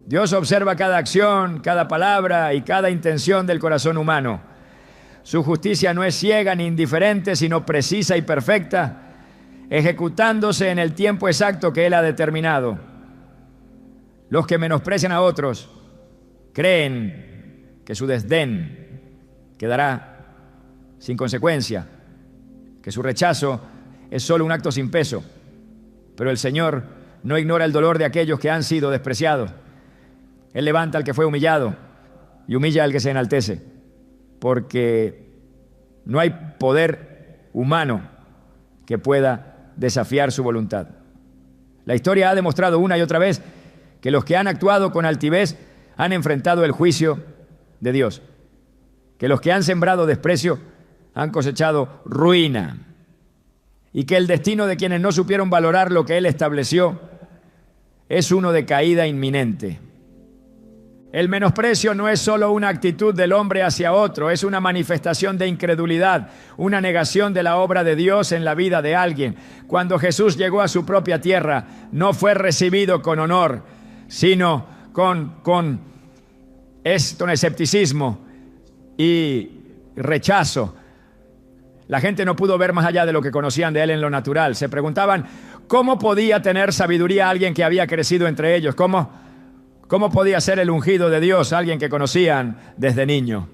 Dios observa cada acción, cada palabra y cada intención del corazón humano. Su justicia no es ciega ni indiferente, sino precisa y perfecta, ejecutándose en el tiempo exacto que Él ha determinado. Los que menosprecian a otros creen que su desdén quedará sin consecuencia, que su rechazo es solo un acto sin peso. Pero el Señor no ignora el dolor de aquellos que han sido despreciados. Él levanta al que fue humillado y humilla al que se enaltece, porque no hay poder humano que pueda desafiar su voluntad. La historia ha demostrado una y otra vez que los que han actuado con altivez han enfrentado el juicio de Dios, que los que han sembrado desprecio han cosechado ruina, y que el destino de quienes no supieron valorar lo que Él estableció es uno de caída inminente. El menosprecio no es solo una actitud del hombre hacia otro, es una manifestación de incredulidad, una negación de la obra de Dios en la vida de alguien. Cuando Jesús llegó a su propia tierra, no fue recibido con honor, sino con escepticismo y rechazo. La gente no pudo ver más allá de lo que conocían de Él en lo natural. Se preguntaban, ¿cómo podía tener sabiduría alguien que había crecido entre ellos? ¿Cómo podía ser el ungido de Dios alguien que conocían desde niño?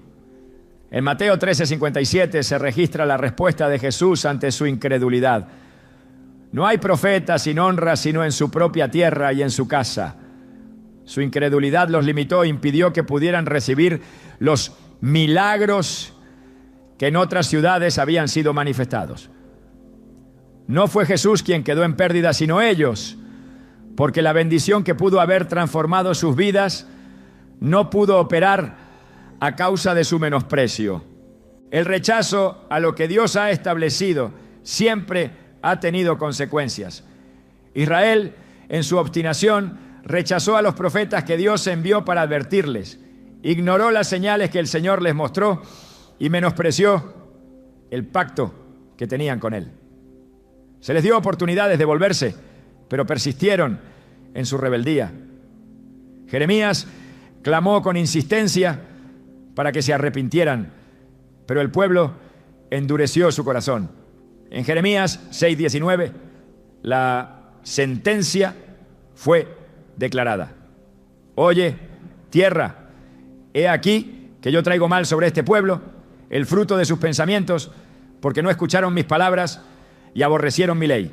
En Mateo 13:57 se registra la respuesta de Jesús ante su incredulidad. No hay profeta sin honra sino en su propia tierra y en su casa. Su incredulidad los limitó e impidió que pudieran recibir los milagros que en otras ciudades habían sido manifestados. No fue Jesús quien quedó en pérdida, sino ellos, porque la bendición que pudo haber transformado sus vidas no pudo operar a causa de su menosprecio. El rechazo a lo que Dios ha establecido siempre ha tenido consecuencias. Israel, en su obstinación, rechazó a los profetas que Dios envió para advertirles, ignoró las señales que el Señor les mostró y menospreció el pacto que tenían con Él. Se les dio oportunidades de volverse, pero persistieron en su rebeldía. Jeremías clamó con insistencia para que se arrepintieran, pero el pueblo endureció su corazón. En Jeremías 6:19, la sentencia fue declarada. Oye, tierra, he aquí que yo traigo mal sobre este pueblo, el fruto de sus pensamientos, porque no escucharon mis palabras y aborrecieron mi ley.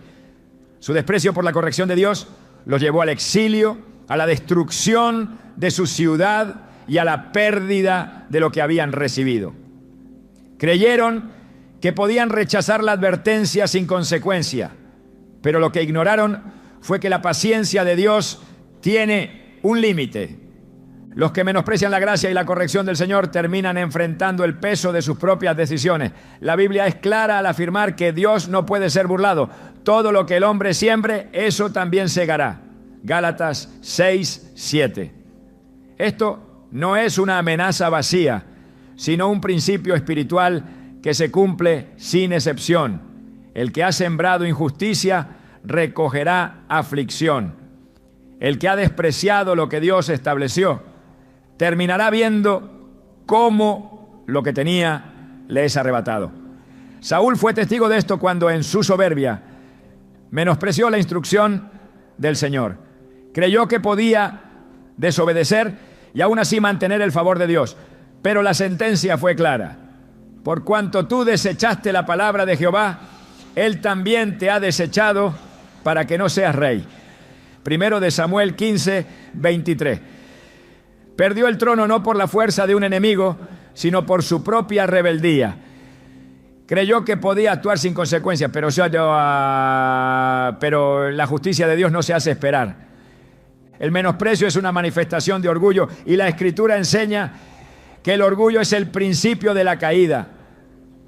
Su desprecio por la corrección de Dios los llevó al exilio, a la destrucción de su ciudad y a la pérdida de lo que habían recibido. Creyeron que podían rechazar la advertencia sin consecuencia, pero lo que ignoraron fue que la paciencia de Dios tiene un límite. Los que menosprecian la gracia y la corrección del Señor terminan enfrentando el peso de sus propias decisiones. La Biblia es clara al afirmar que Dios no puede ser burlado. Todo lo que el hombre siembre, eso también segará. Gálatas 6:7. Esto no es una amenaza vacía, sino un principio espiritual que se cumple sin excepción. El que ha sembrado injusticia recogerá aflicción. El que ha despreciado lo que Dios estableció terminará viendo cómo lo que tenía le es arrebatado. Saúl fue testigo de esto cuando en su soberbia menospreció la instrucción del Señor. Creyó que podía desobedecer y aún así mantener el favor de Dios. Pero la sentencia fue clara. Por cuanto tú desechaste la palabra de Jehová, Él también te ha desechado para que no seas rey. Primero de Samuel 15:23. Perdió el trono no por la fuerza de un enemigo, sino por su propia rebeldía. Creyó que podía actuar sin consecuencias, pero la justicia de Dios no se hace esperar. El menosprecio es una manifestación de orgullo y la Escritura enseña que el orgullo es el principio de la caída.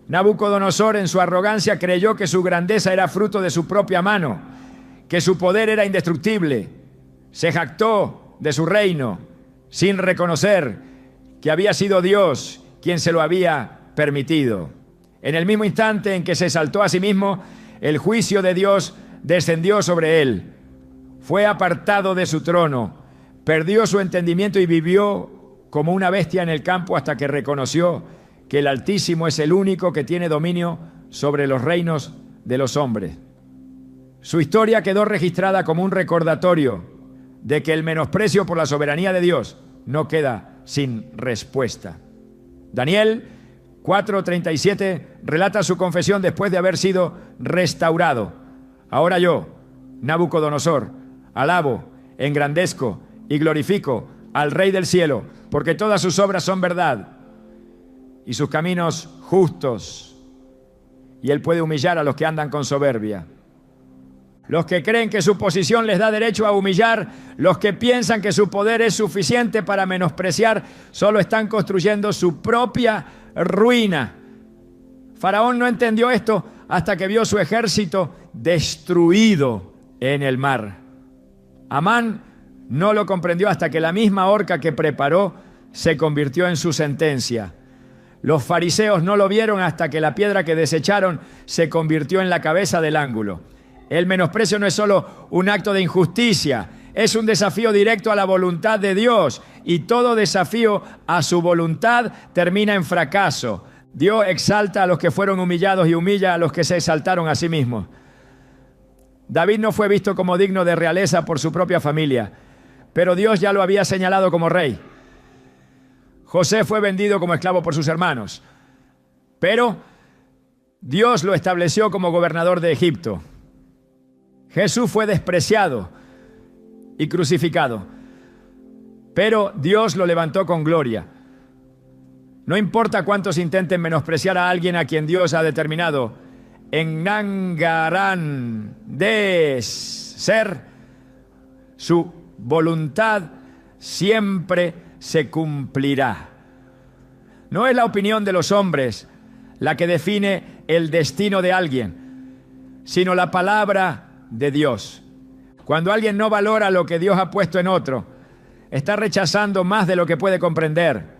Nabucodonosor, en su arrogancia, creyó que su grandeza era fruto de su propia mano, que su poder era indestructible. Se jactó de su reino, sin reconocer que había sido Dios quien se lo había permitido. En el mismo instante en que se exaltó a sí mismo, el juicio de Dios descendió sobre él. Fue apartado de su trono, perdió su entendimiento y vivió como una bestia en el campo hasta que reconoció que el Altísimo es el único que tiene dominio sobre los reinos de los hombres. Su historia quedó registrada como un recordatorio de que el menosprecio por la soberanía de Dios no queda sin respuesta. Daniel 4:37 relata su confesión después de haber sido restaurado. Ahora yo, Nabucodonosor, alabo, engrandezco y glorifico al Rey del cielo, porque todas sus obras son verdad y sus caminos justos, y Él puede humillar a los que andan con soberbia. Los que creen que su posición les da derecho a humillar, los que piensan que su poder es suficiente para menospreciar, solo están construyendo su propia ruina. Faraón no entendió esto hasta que vio su ejército destruido en el mar. Amán no lo comprendió hasta que la misma horca que preparó se convirtió en su sentencia. Los fariseos no lo vieron hasta que la piedra que desecharon se convirtió en la cabeza del ángulo. El menosprecio no es solo un acto de injusticia, es un desafío directo a la voluntad de Dios, y todo desafío a su voluntad termina en fracaso. Dios exalta a los que fueron humillados y humilla a los que se exaltaron a sí mismos. David no fue visto como digno de realeza por su propia familia, pero Dios ya lo había señalado como rey. José fue vendido como esclavo por sus hermanos, pero Dios lo estableció como gobernador de Egipto. Jesús fue despreciado y crucificado, pero Dios lo levantó con gloria. No importa cuántos intenten menospreciar a alguien a quien Dios ha determinado en Nangarán de ser, su voluntad siempre se cumplirá. No es la opinión de los hombres la que define el destino de alguien, sino la palabra de Dios. Cuando alguien no valora lo que Dios ha puesto en otro, está rechazando más de lo que puede comprender.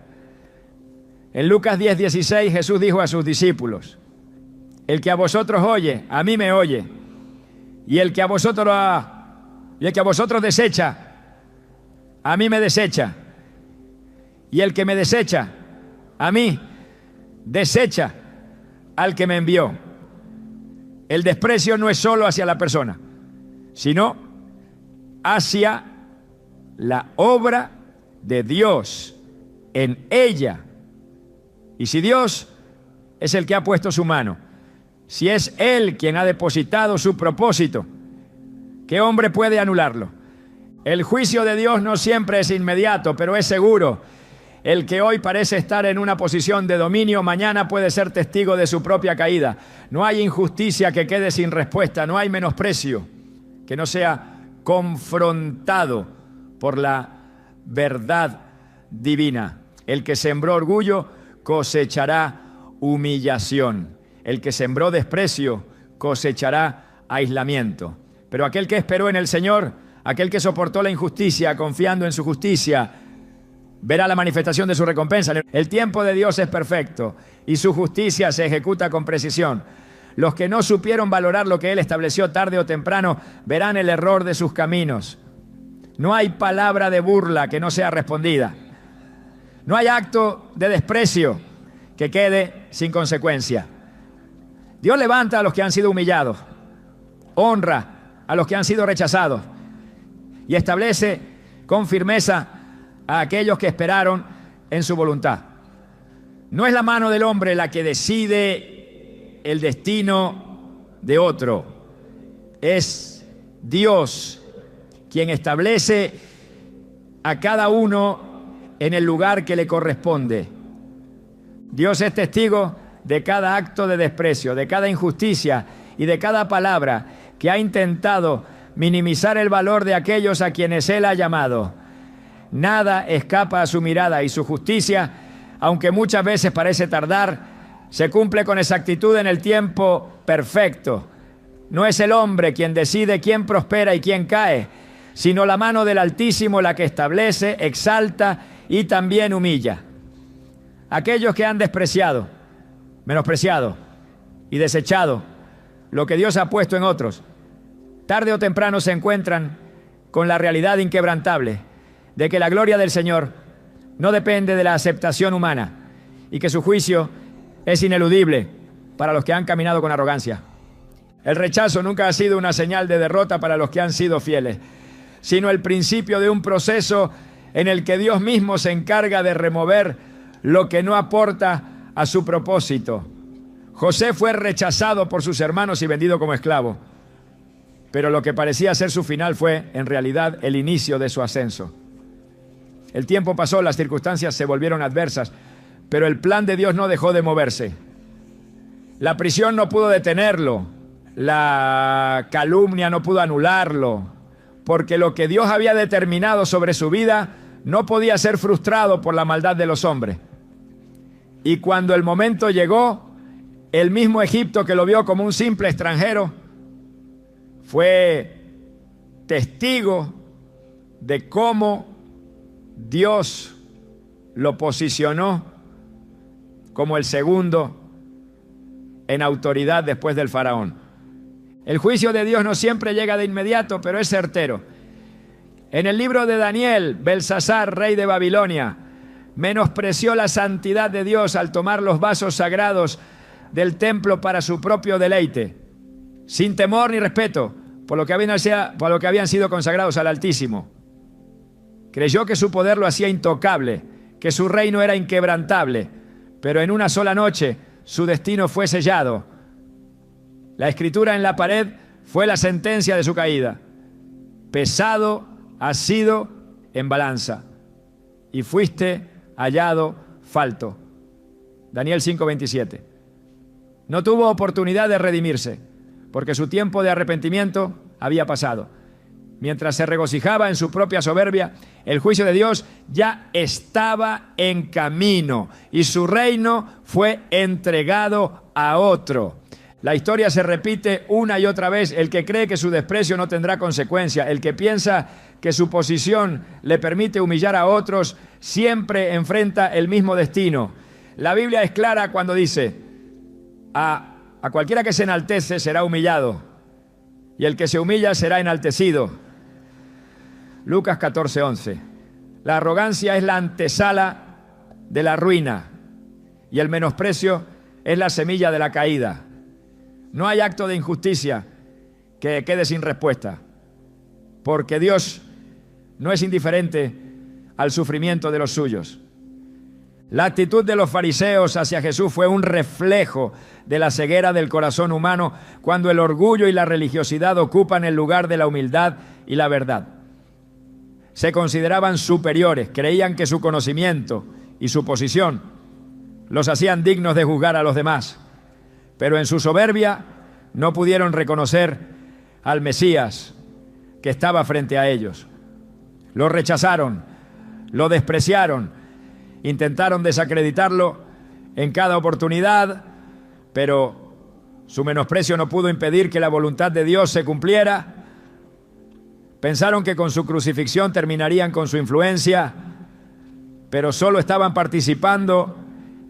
En Lucas 10:16 Jesús dijo a sus discípulos: el que a vosotros oye, a mí me oye, y el que a vosotros desecha, a mí me desecha, y el que me desecha, a mí desecha al que me envió. El desprecio no es solo hacia la persona, sino hacia la obra de Dios en ella. Y si Dios es el que ha puesto su mano, si es Él quien ha depositado su propósito, ¿qué hombre puede anularlo? El juicio de Dios no siempre es inmediato, pero es seguro. El que hoy parece estar en una posición de dominio, mañana puede ser testigo de su propia caída. No hay injusticia que quede sin respuesta, no hay menosprecio que no sea confrontado por la verdad divina. El que sembró orgullo cosechará humillación. El que sembró desprecio cosechará aislamiento. Pero aquel que esperó en el Señor, aquel que soportó la injusticia confiando en su justicia, verá la manifestación de su recompensa. El tiempo de Dios es perfecto y su justicia se ejecuta con precisión. Los que no supieron valorar lo que Él estableció tarde o temprano verán el error de sus caminos. No hay palabra de burla que no sea respondida. No hay acto de desprecio que quede sin consecuencia. Dios levanta a los que han sido humillados, honra a los que han sido rechazados y establece con firmeza a aquellos que esperaron en su voluntad. No es la mano del hombre la que decide el destino de otro. Es Dios quien establece a cada uno en el lugar que le corresponde. Dios es testigo de cada acto de desprecio, de cada injusticia y de cada palabra que ha intentado minimizar el valor de aquellos a quienes Él ha llamado. Nada escapa a su mirada y su justicia, aunque muchas veces parece tardar, se cumple con exactitud en el tiempo perfecto. No es el hombre quien decide quién prospera y quién cae, sino la mano del Altísimo la que establece, exalta y también humilla. Aquellos que han despreciado, menospreciado y desechado lo que Dios ha puesto en otros, tarde o temprano se encuentran con la realidad inquebrantable de que la gloria del Señor no depende de la aceptación humana y que su juicio es ineludible para los que han caminado con arrogancia. El rechazo nunca ha sido una señal de derrota para los que han sido fieles, sino el principio de un proceso en el que Dios mismo se encarga de remover lo que no aporta a su propósito. José fue rechazado por sus hermanos y vendido como esclavo, pero lo que parecía ser su final fue, en realidad, el inicio de su ascenso. El tiempo pasó, las circunstancias se volvieron adversas, pero el plan de Dios no dejó de moverse. La prisión no pudo detenerlo, la calumnia no pudo anularlo, porque lo que Dios había determinado sobre su vida no podía ser frustrado por la maldad de los hombres. Y cuando el momento llegó, el mismo Egipto, que lo vio como un simple extranjero, fue testigo de cómo Dios lo posicionó como el segundo en autoridad después del faraón. El juicio de Dios no siempre llega de inmediato, pero es certero. En el libro de Daniel, Belsasar, rey de Babilonia, menospreció la santidad de Dios al tomar los vasos sagrados del templo para su propio deleite, sin temor ni respeto por lo que habían sido consagrados al Altísimo. Creyó que su poder lo hacía intocable, que su reino era inquebrantable, pero en una sola noche su destino fue sellado. La escritura en la pared fue la sentencia de su caída. Pesado has sido en balanza y fuiste hallado falto. Daniel 5:27. No tuvo oportunidad de redimirse, porque su tiempo de arrepentimiento había pasado. Mientras se regocijaba en su propia soberbia, el juicio de Dios ya estaba en camino y su reino fue entregado a otro. La historia se repite una y otra vez. El que cree que su desprecio no tendrá consecuencia, el que piensa que su posición le permite humillar a otros, siempre enfrenta el mismo destino. La Biblia es clara cuando dice: a cualquiera que se enaltece será humillado, y el que se humilla será enaltecido. Lucas 14:11. La arrogancia es la antesala de la ruina, y el menosprecio es la semilla de la caída. No hay acto de injusticia que quede sin respuesta, porque Dios no es indiferente al sufrimiento de los suyos. La actitud de los fariseos hacia Jesús fue un reflejo de la ceguera del corazón humano cuando el orgullo y la religiosidad ocupan el lugar de la humildad y la verdad. Se consideraban superiores, creían que su conocimiento y su posición los hacían dignos de juzgar a los demás, pero en su soberbia no pudieron reconocer al Mesías que estaba frente a ellos. Lo rechazaron, lo despreciaron, intentaron desacreditarlo en cada oportunidad, pero su menosprecio no pudo impedir que la voluntad de Dios se cumpliera. Pensaron que con su crucifixión terminarían con su influencia, pero solo estaban participando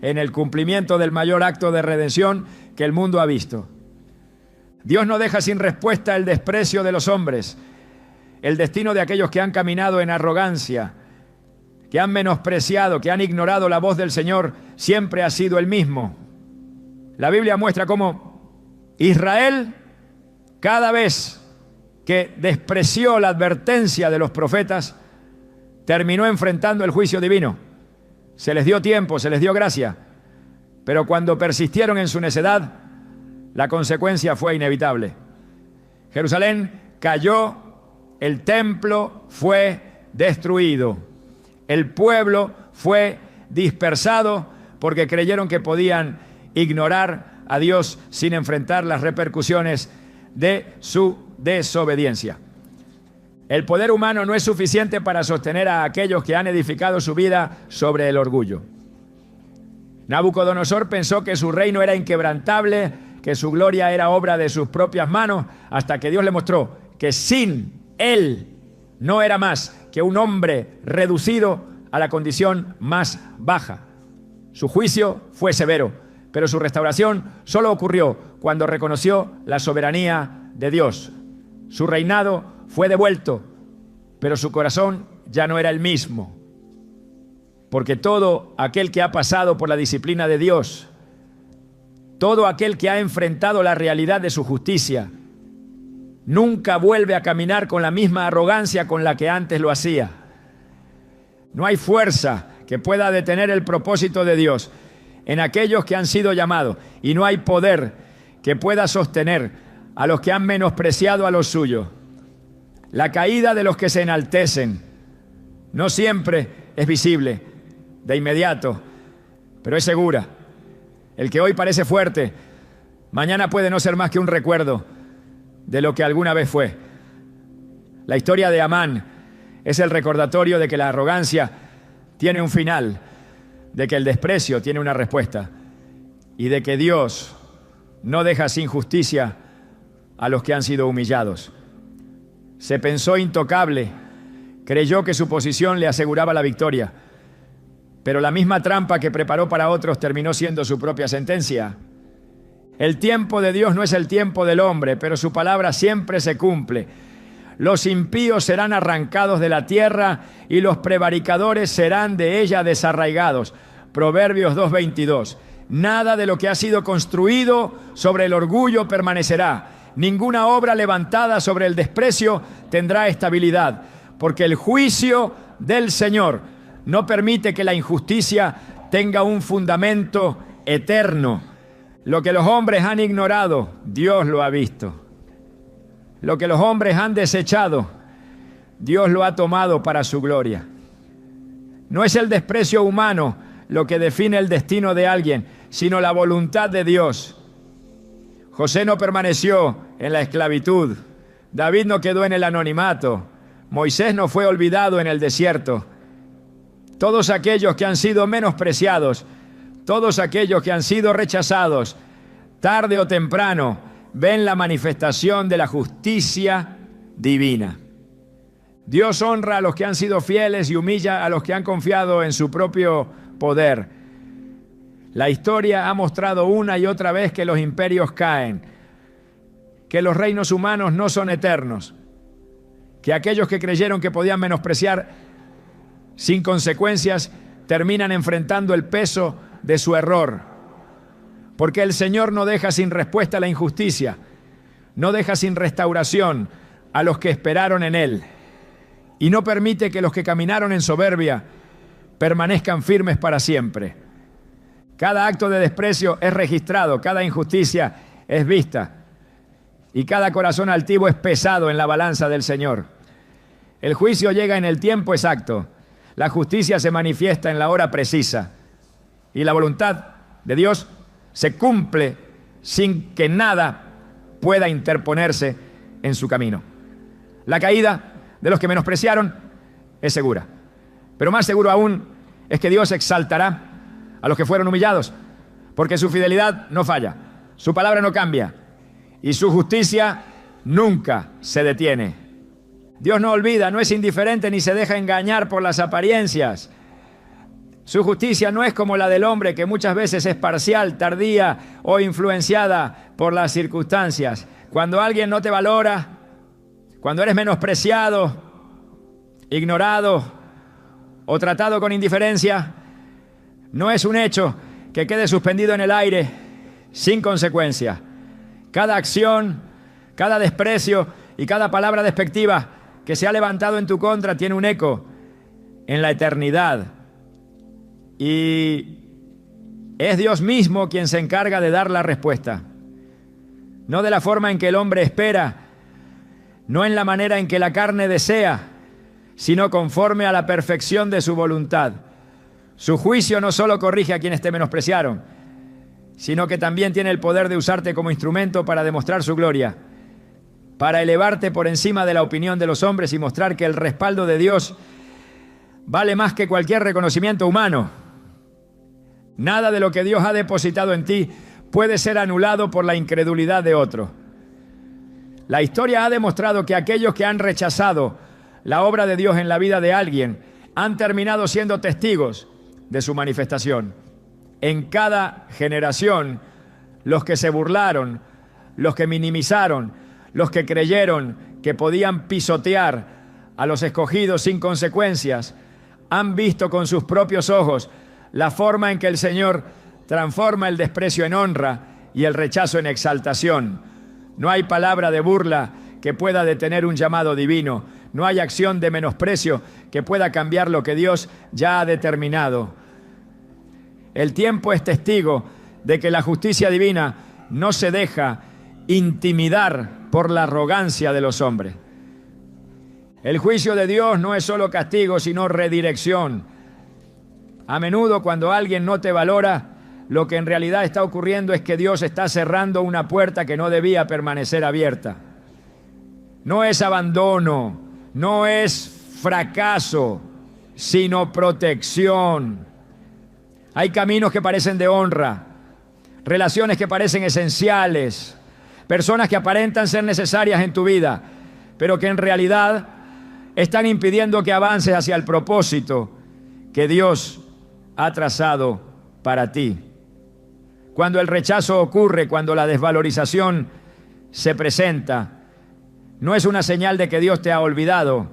en el cumplimiento del mayor acto de redención que el mundo ha visto. Dios no deja sin respuesta el desprecio de los hombres, el destino de aquellos que han caminado en arrogancia, que han menospreciado, que han ignorado la voz del Señor, siempre ha sido el mismo. La Biblia muestra cómo Israel, cada vez que despreció la advertencia de los profetas, terminó enfrentando el juicio divino. Se les dio tiempo, se les dio gracia, pero cuando persistieron en su necedad, la consecuencia fue inevitable. Jerusalén cayó, el templo fue destruido, el pueblo fue dispersado porque creyeron que podían ignorar a Dios sin enfrentar las repercusiones de su desobediencia. El poder humano no es suficiente para sostener a aquellos que han edificado su vida sobre el orgullo. Nabucodonosor pensó que su reino era inquebrantable, que su gloria era obra de sus propias manos, hasta que Dios le mostró que sin él no era más que un hombre reducido a la condición más baja. Su juicio fue severo, pero su restauración solo ocurrió cuando reconoció la soberanía de Dios. Su reinado fue devuelto, pero su corazón ya no era el mismo, porque todo aquel que ha pasado por la disciplina de Dios, todo aquel que ha enfrentado la realidad de su justicia, nunca vuelve a caminar con la misma arrogancia con la que antes lo hacía. No hay fuerza que pueda detener el propósito de Dios en aquellos que han sido llamados, y no hay poder que pueda sostener a los que han menospreciado a los suyos. La caída de los que se enaltecen no siempre es visible, de inmediato, pero es segura. El que hoy parece fuerte, mañana puede no ser más que un recuerdo de lo que alguna vez fue. La historia de Amán es el recordatorio de que la arrogancia tiene un final, de que el desprecio tiene una respuesta y de que Dios no deja sin justicia a los que han sido humillados. Se pensó intocable, creyó que su posición le aseguraba la victoria, pero la misma trampa que preparó para otros terminó siendo su propia sentencia. El tiempo de Dios no es el tiempo del hombre, pero su palabra siempre se cumple. Los impíos serán arrancados de la tierra y los prevaricadores serán de ella desarraigados. Proverbios 2:22. Nada de lo que ha sido construido sobre el orgullo permanecerá. Ninguna obra levantada sobre el desprecio tendrá estabilidad, porque el juicio del Señor no permite que la injusticia tenga un fundamento eterno. Lo que los hombres han ignorado, Dios lo ha visto. Lo que los hombres han desechado, Dios lo ha tomado para su gloria. No es el desprecio humano lo que define el destino de alguien, sino la voluntad de Dios. José no permaneció en la esclavitud. David no quedó en el anonimato. Moisés no fue olvidado en el desierto. Todos aquellos que han sido menospreciados, todos aquellos que han sido rechazados, tarde o temprano, ven la manifestación de la justicia divina. Dios honra a los que han sido fieles y humilla a los que han confiado en su propio poder. La historia ha mostrado una y otra vez que los imperios caen, que los reinos humanos no son eternos, que aquellos que creyeron que podían menospreciar sin consecuencias terminan enfrentando el peso de su error. Porque el Señor no deja sin respuesta la injusticia, no deja sin restauración a los que esperaron en Él, y no permite que los que caminaron en soberbia permanezcan firmes para siempre. Cada acto de desprecio es registrado, cada injusticia es vista, y cada corazón altivo es pesado en la balanza del Señor. El juicio llega en el tiempo exacto, la justicia se manifiesta en la hora precisa, y la voluntad de Dios se cumple sin que nada pueda interponerse en su camino. La caída de los que menospreciaron es segura, pero más seguro aún es que Dios exaltará a los que fueron humillados, porque su fidelidad no falla, su palabra no cambia y su justicia nunca se detiene. Dios no olvida, no es indiferente ni se deja engañar por las apariencias. Su justicia no es como la del hombre, que muchas veces es parcial, tardía o influenciada por las circunstancias. Cuando alguien no te valora, cuando eres menospreciado, ignorado o tratado con indiferencia, no es un hecho que quede suspendido en el aire sin consecuencia. Cada acción, cada desprecio y cada palabra despectiva que se ha levantado en tu contra tiene un eco en la eternidad. Y es Dios mismo quien se encarga de dar la respuesta. No de la forma en que el hombre espera, no en la manera en que la carne desea, sino conforme a la perfección de su voluntad. Su juicio no solo corrige a quienes te menospreciaron, sino que también tiene el poder de usarte como instrumento para demostrar su gloria, para elevarte por encima de la opinión de los hombres y mostrar que el respaldo de Dios vale más que cualquier reconocimiento humano. Nada de lo que Dios ha depositado en ti puede ser anulado por la incredulidad de otro. La historia ha demostrado que aquellos que han rechazado la obra de Dios en la vida de alguien han terminado siendo testigos de su manifestación. En cada generación, los que se burlaron, los que minimizaron, los que creyeron que podían pisotear a los escogidos sin consecuencias, han visto con sus propios ojos la forma en que el Señor transforma el desprecio en honra y el rechazo en exaltación. No hay palabra de burla que pueda detener un llamado divino. No hay acción de menosprecio que pueda cambiar lo que Dios ya ha determinado. El tiempo es testigo de que la justicia divina no se deja intimidar por la arrogancia de los hombres. El juicio de Dios no es solo castigo, sino redirección. A menudo cuando alguien no te valora, lo que en realidad está ocurriendo es que Dios está cerrando una puerta que no debía permanecer abierta. No es abandono, no es fracaso, sino protección. Hay caminos que parecen de honra, relaciones que parecen esenciales, personas que aparentan ser necesarias en tu vida, pero que en realidad están impidiendo que avances hacia el propósito que Dios ha trazado para ti. Cuando el rechazo ocurre, cuando la desvalorización se presenta, no es una señal de que Dios te ha olvidado,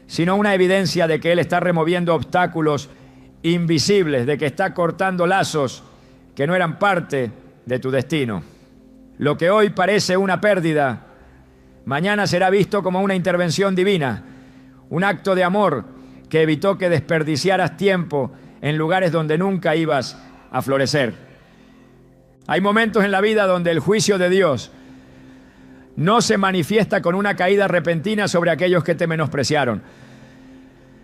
sino una evidencia de que Él está removiendo obstáculos invisibles, de que está cortando lazos que no eran parte de tu destino. Lo que hoy parece una pérdida, mañana será visto como una intervención divina, un acto de amor que evitó que desperdiciaras tiempo en lugares donde nunca ibas a florecer. Hay momentos en la vida donde el juicio de Dios no se manifiesta con una caída repentina sobre aquellos que te menospreciaron,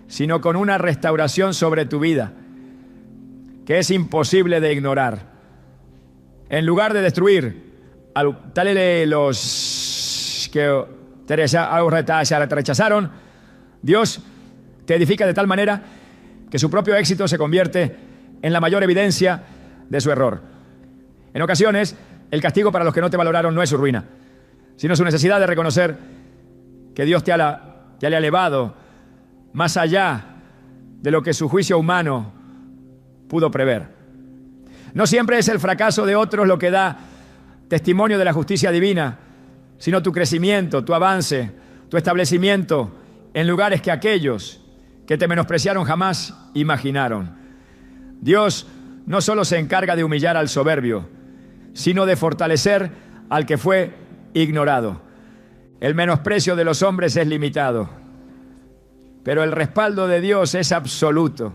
sino con una restauración sobre tu vida que es imposible de ignorar. En lugar de destruir los que te rechazaron, Dios te edifica de tal manera que su propio éxito se convierte en la mayor evidencia de su error. En ocasiones, el castigo para los que no te valoraron no es su ruina, sino su necesidad de reconocer que Dios te ha elevado más allá de lo que su juicio humano pudo prever. No siempre es el fracaso de otros lo que da testimonio de la justicia divina, sino tu crecimiento, tu avance, tu establecimiento en lugares que aquellos que te menospreciaron jamás imaginaron. Dios no solo se encarga de humillar al soberbio, sino de fortalecer al que fue ignorado. El menosprecio de los hombres es limitado, pero el respaldo de Dios es absoluto.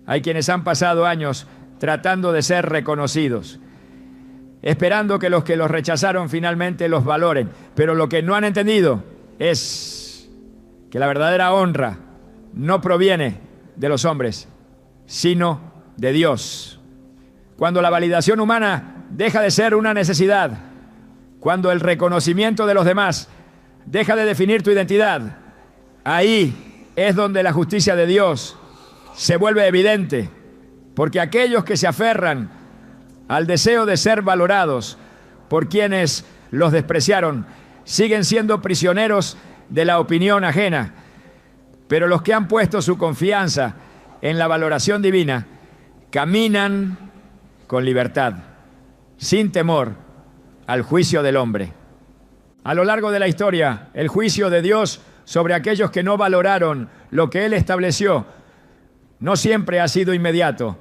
Hay quienes han pasado años tratando de ser reconocidos, esperando que los rechazaron finalmente los valoren, pero lo que no han entendido es que la verdadera honra no proviene de los hombres, sino de Dios. Cuando la validación humana deja de ser una necesidad, cuando el reconocimiento de los demás deja de definir tu identidad, ahí es donde la justicia de Dios se vuelve evidente, porque aquellos que se aferran al deseo de ser valorados por quienes los despreciaron siguen siendo prisioneros de la opinión ajena, pero los que han puesto su confianza en la valoración divina caminan con libertad, sin temor al juicio del hombre. A lo largo de la historia, el juicio de Dios sobre aquellos que no valoraron lo que Él estableció no siempre ha sido inmediato,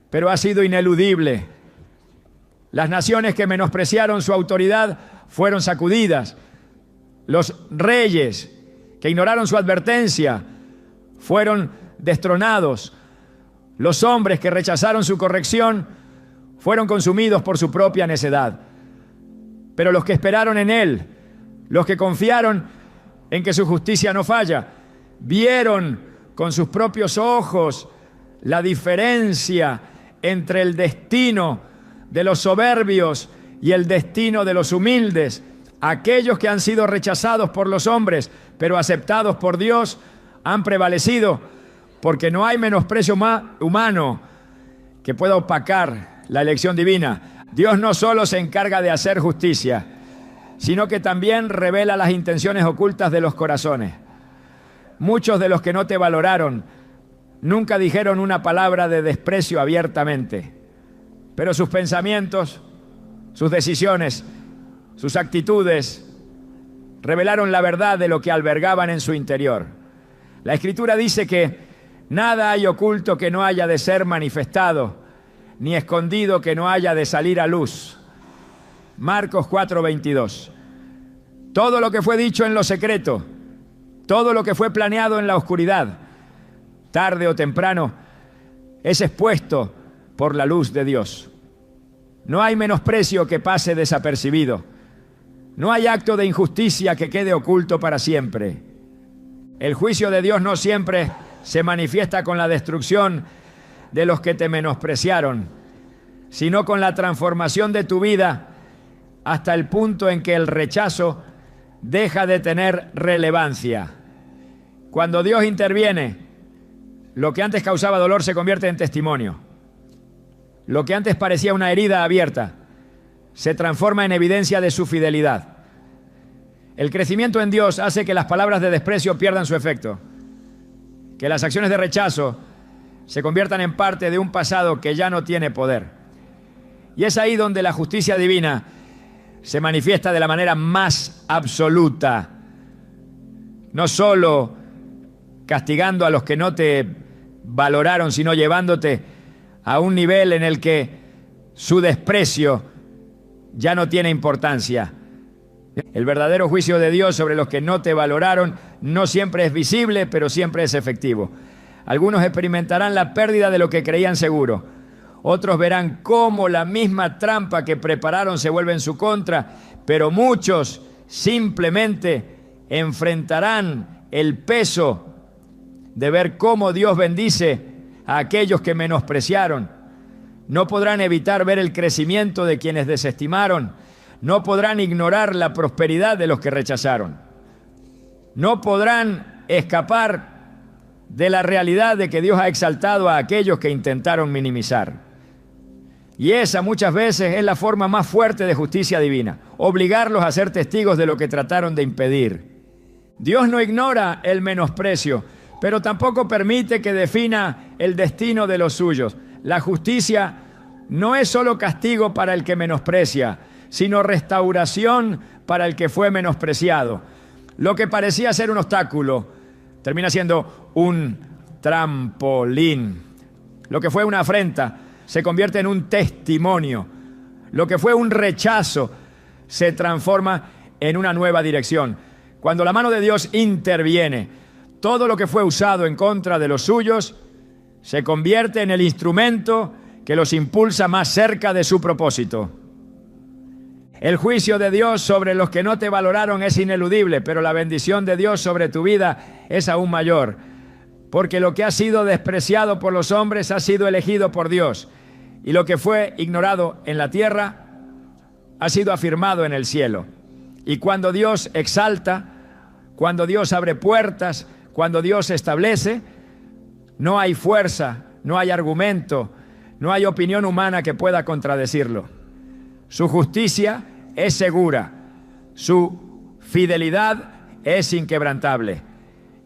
pero ha sido ineludible. Las naciones que menospreciaron su autoridad fueron sacudidas. Los reyes que ignoraron su advertencia fueron destronados. Los hombres que rechazaron su corrección fueron consumidos por su propia necedad. Pero los que esperaron en Él, los que confiaron en que su justicia no falla, vieron con sus propios ojos la diferencia entre el destino de los soberbios y el destino de los humildes. Aquellos que han sido rechazados por los hombres, pero aceptados por Dios, han prevalecido, porque no hay menosprecio humano que pueda opacar la elección divina. Dios no solo se encarga de hacer justicia, sino que también revela las intenciones ocultas de los corazones. Muchos de los que no te valoraron nunca dijeron una palabra de desprecio abiertamente, pero sus pensamientos, sus decisiones, sus actitudes revelaron la verdad de lo que albergaban en su interior. La Escritura dice que nada hay oculto que no haya de ser manifestado, ni escondido que no haya de salir a luz. Marcos 4:22. Todo lo que fue dicho en lo secreto, todo lo que fue planeado en la oscuridad, tarde o temprano, es expuesto por la luz de Dios. No hay menosprecio que pase desapercibido. No hay acto de injusticia que quede oculto para siempre. El juicio de Dios no siempre se manifiesta con la destrucción de los que te menospreciaron, sino con la transformación de tu vida hasta el punto en que el rechazo deja de tener relevancia. Cuando Dios interviene, lo que antes causaba dolor se convierte en testimonio. Lo que antes parecía una herida abierta se transforma en evidencia de su fidelidad. El crecimiento en Dios hace que las palabras de desprecio pierdan su efecto, que las acciones de rechazo se conviertan en parte de un pasado que ya no tiene poder. Y es ahí donde la justicia divina se manifiesta de la manera más absoluta, no solo castigando a los que no te valoraron, sino llevándote a un nivel en el que su desprecio ya no tiene importancia. El verdadero juicio de Dios sobre los que no te valoraron no siempre es visible, pero siempre es efectivo. Algunos experimentarán la pérdida de lo que creían seguro. Otros verán cómo la misma trampa que prepararon se vuelve en su contra, pero muchos simplemente enfrentarán el peso de ver cómo Dios bendice a aquellos que menospreciaron. No podrán evitar ver el crecimiento de quienes desestimaron. No podrán ignorar la prosperidad de los que rechazaron. No podrán escapar de la realidad de que Dios ha exaltado a aquellos que intentaron minimizar. Y esa muchas veces es la forma más fuerte de justicia divina, obligarlos a ser testigos de lo que trataron de impedir. Dios no ignora el menosprecio, pero tampoco permite que defina el destino de los suyos. La justicia no es solo castigo para el que menosprecia, sino restauración para el que fue menospreciado. Lo que parecía ser un obstáculo termina siendo un trampolín. Lo que fue una afrenta se convierte en un testimonio. Lo que fue un rechazo se transforma en una nueva dirección. Cuando la mano de Dios interviene, todo lo que fue usado en contra de los suyos se convierte en el instrumento que los impulsa más cerca de su propósito. El juicio de Dios sobre los que no te valoraron es ineludible, pero la bendición de Dios sobre tu vida es aún mayor, porque lo que ha sido despreciado por los hombres ha sido elegido por Dios, y lo que fue ignorado en la tierra ha sido afirmado en el cielo. Y cuando Dios exalta, cuando Dios abre puertas, cuando Dios establece, no hay fuerza, no hay argumento, no hay opinión humana que pueda contradecirlo. Su justicia es segura, su fidelidad es inquebrantable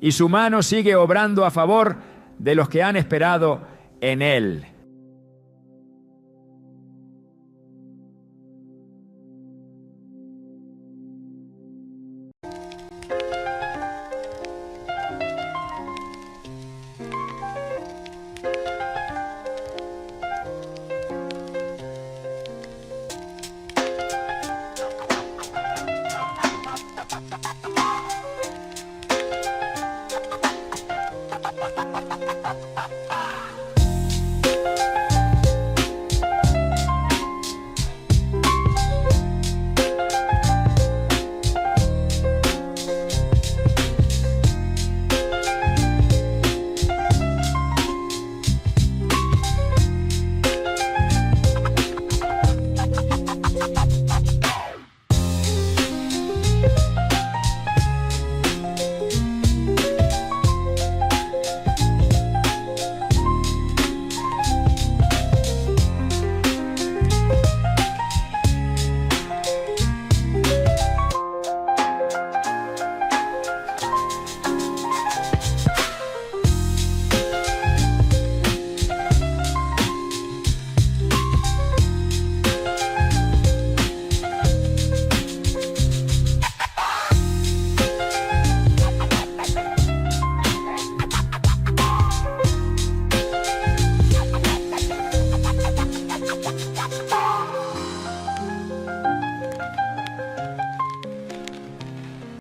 y su mano sigue obrando a favor de los que han esperado en Él.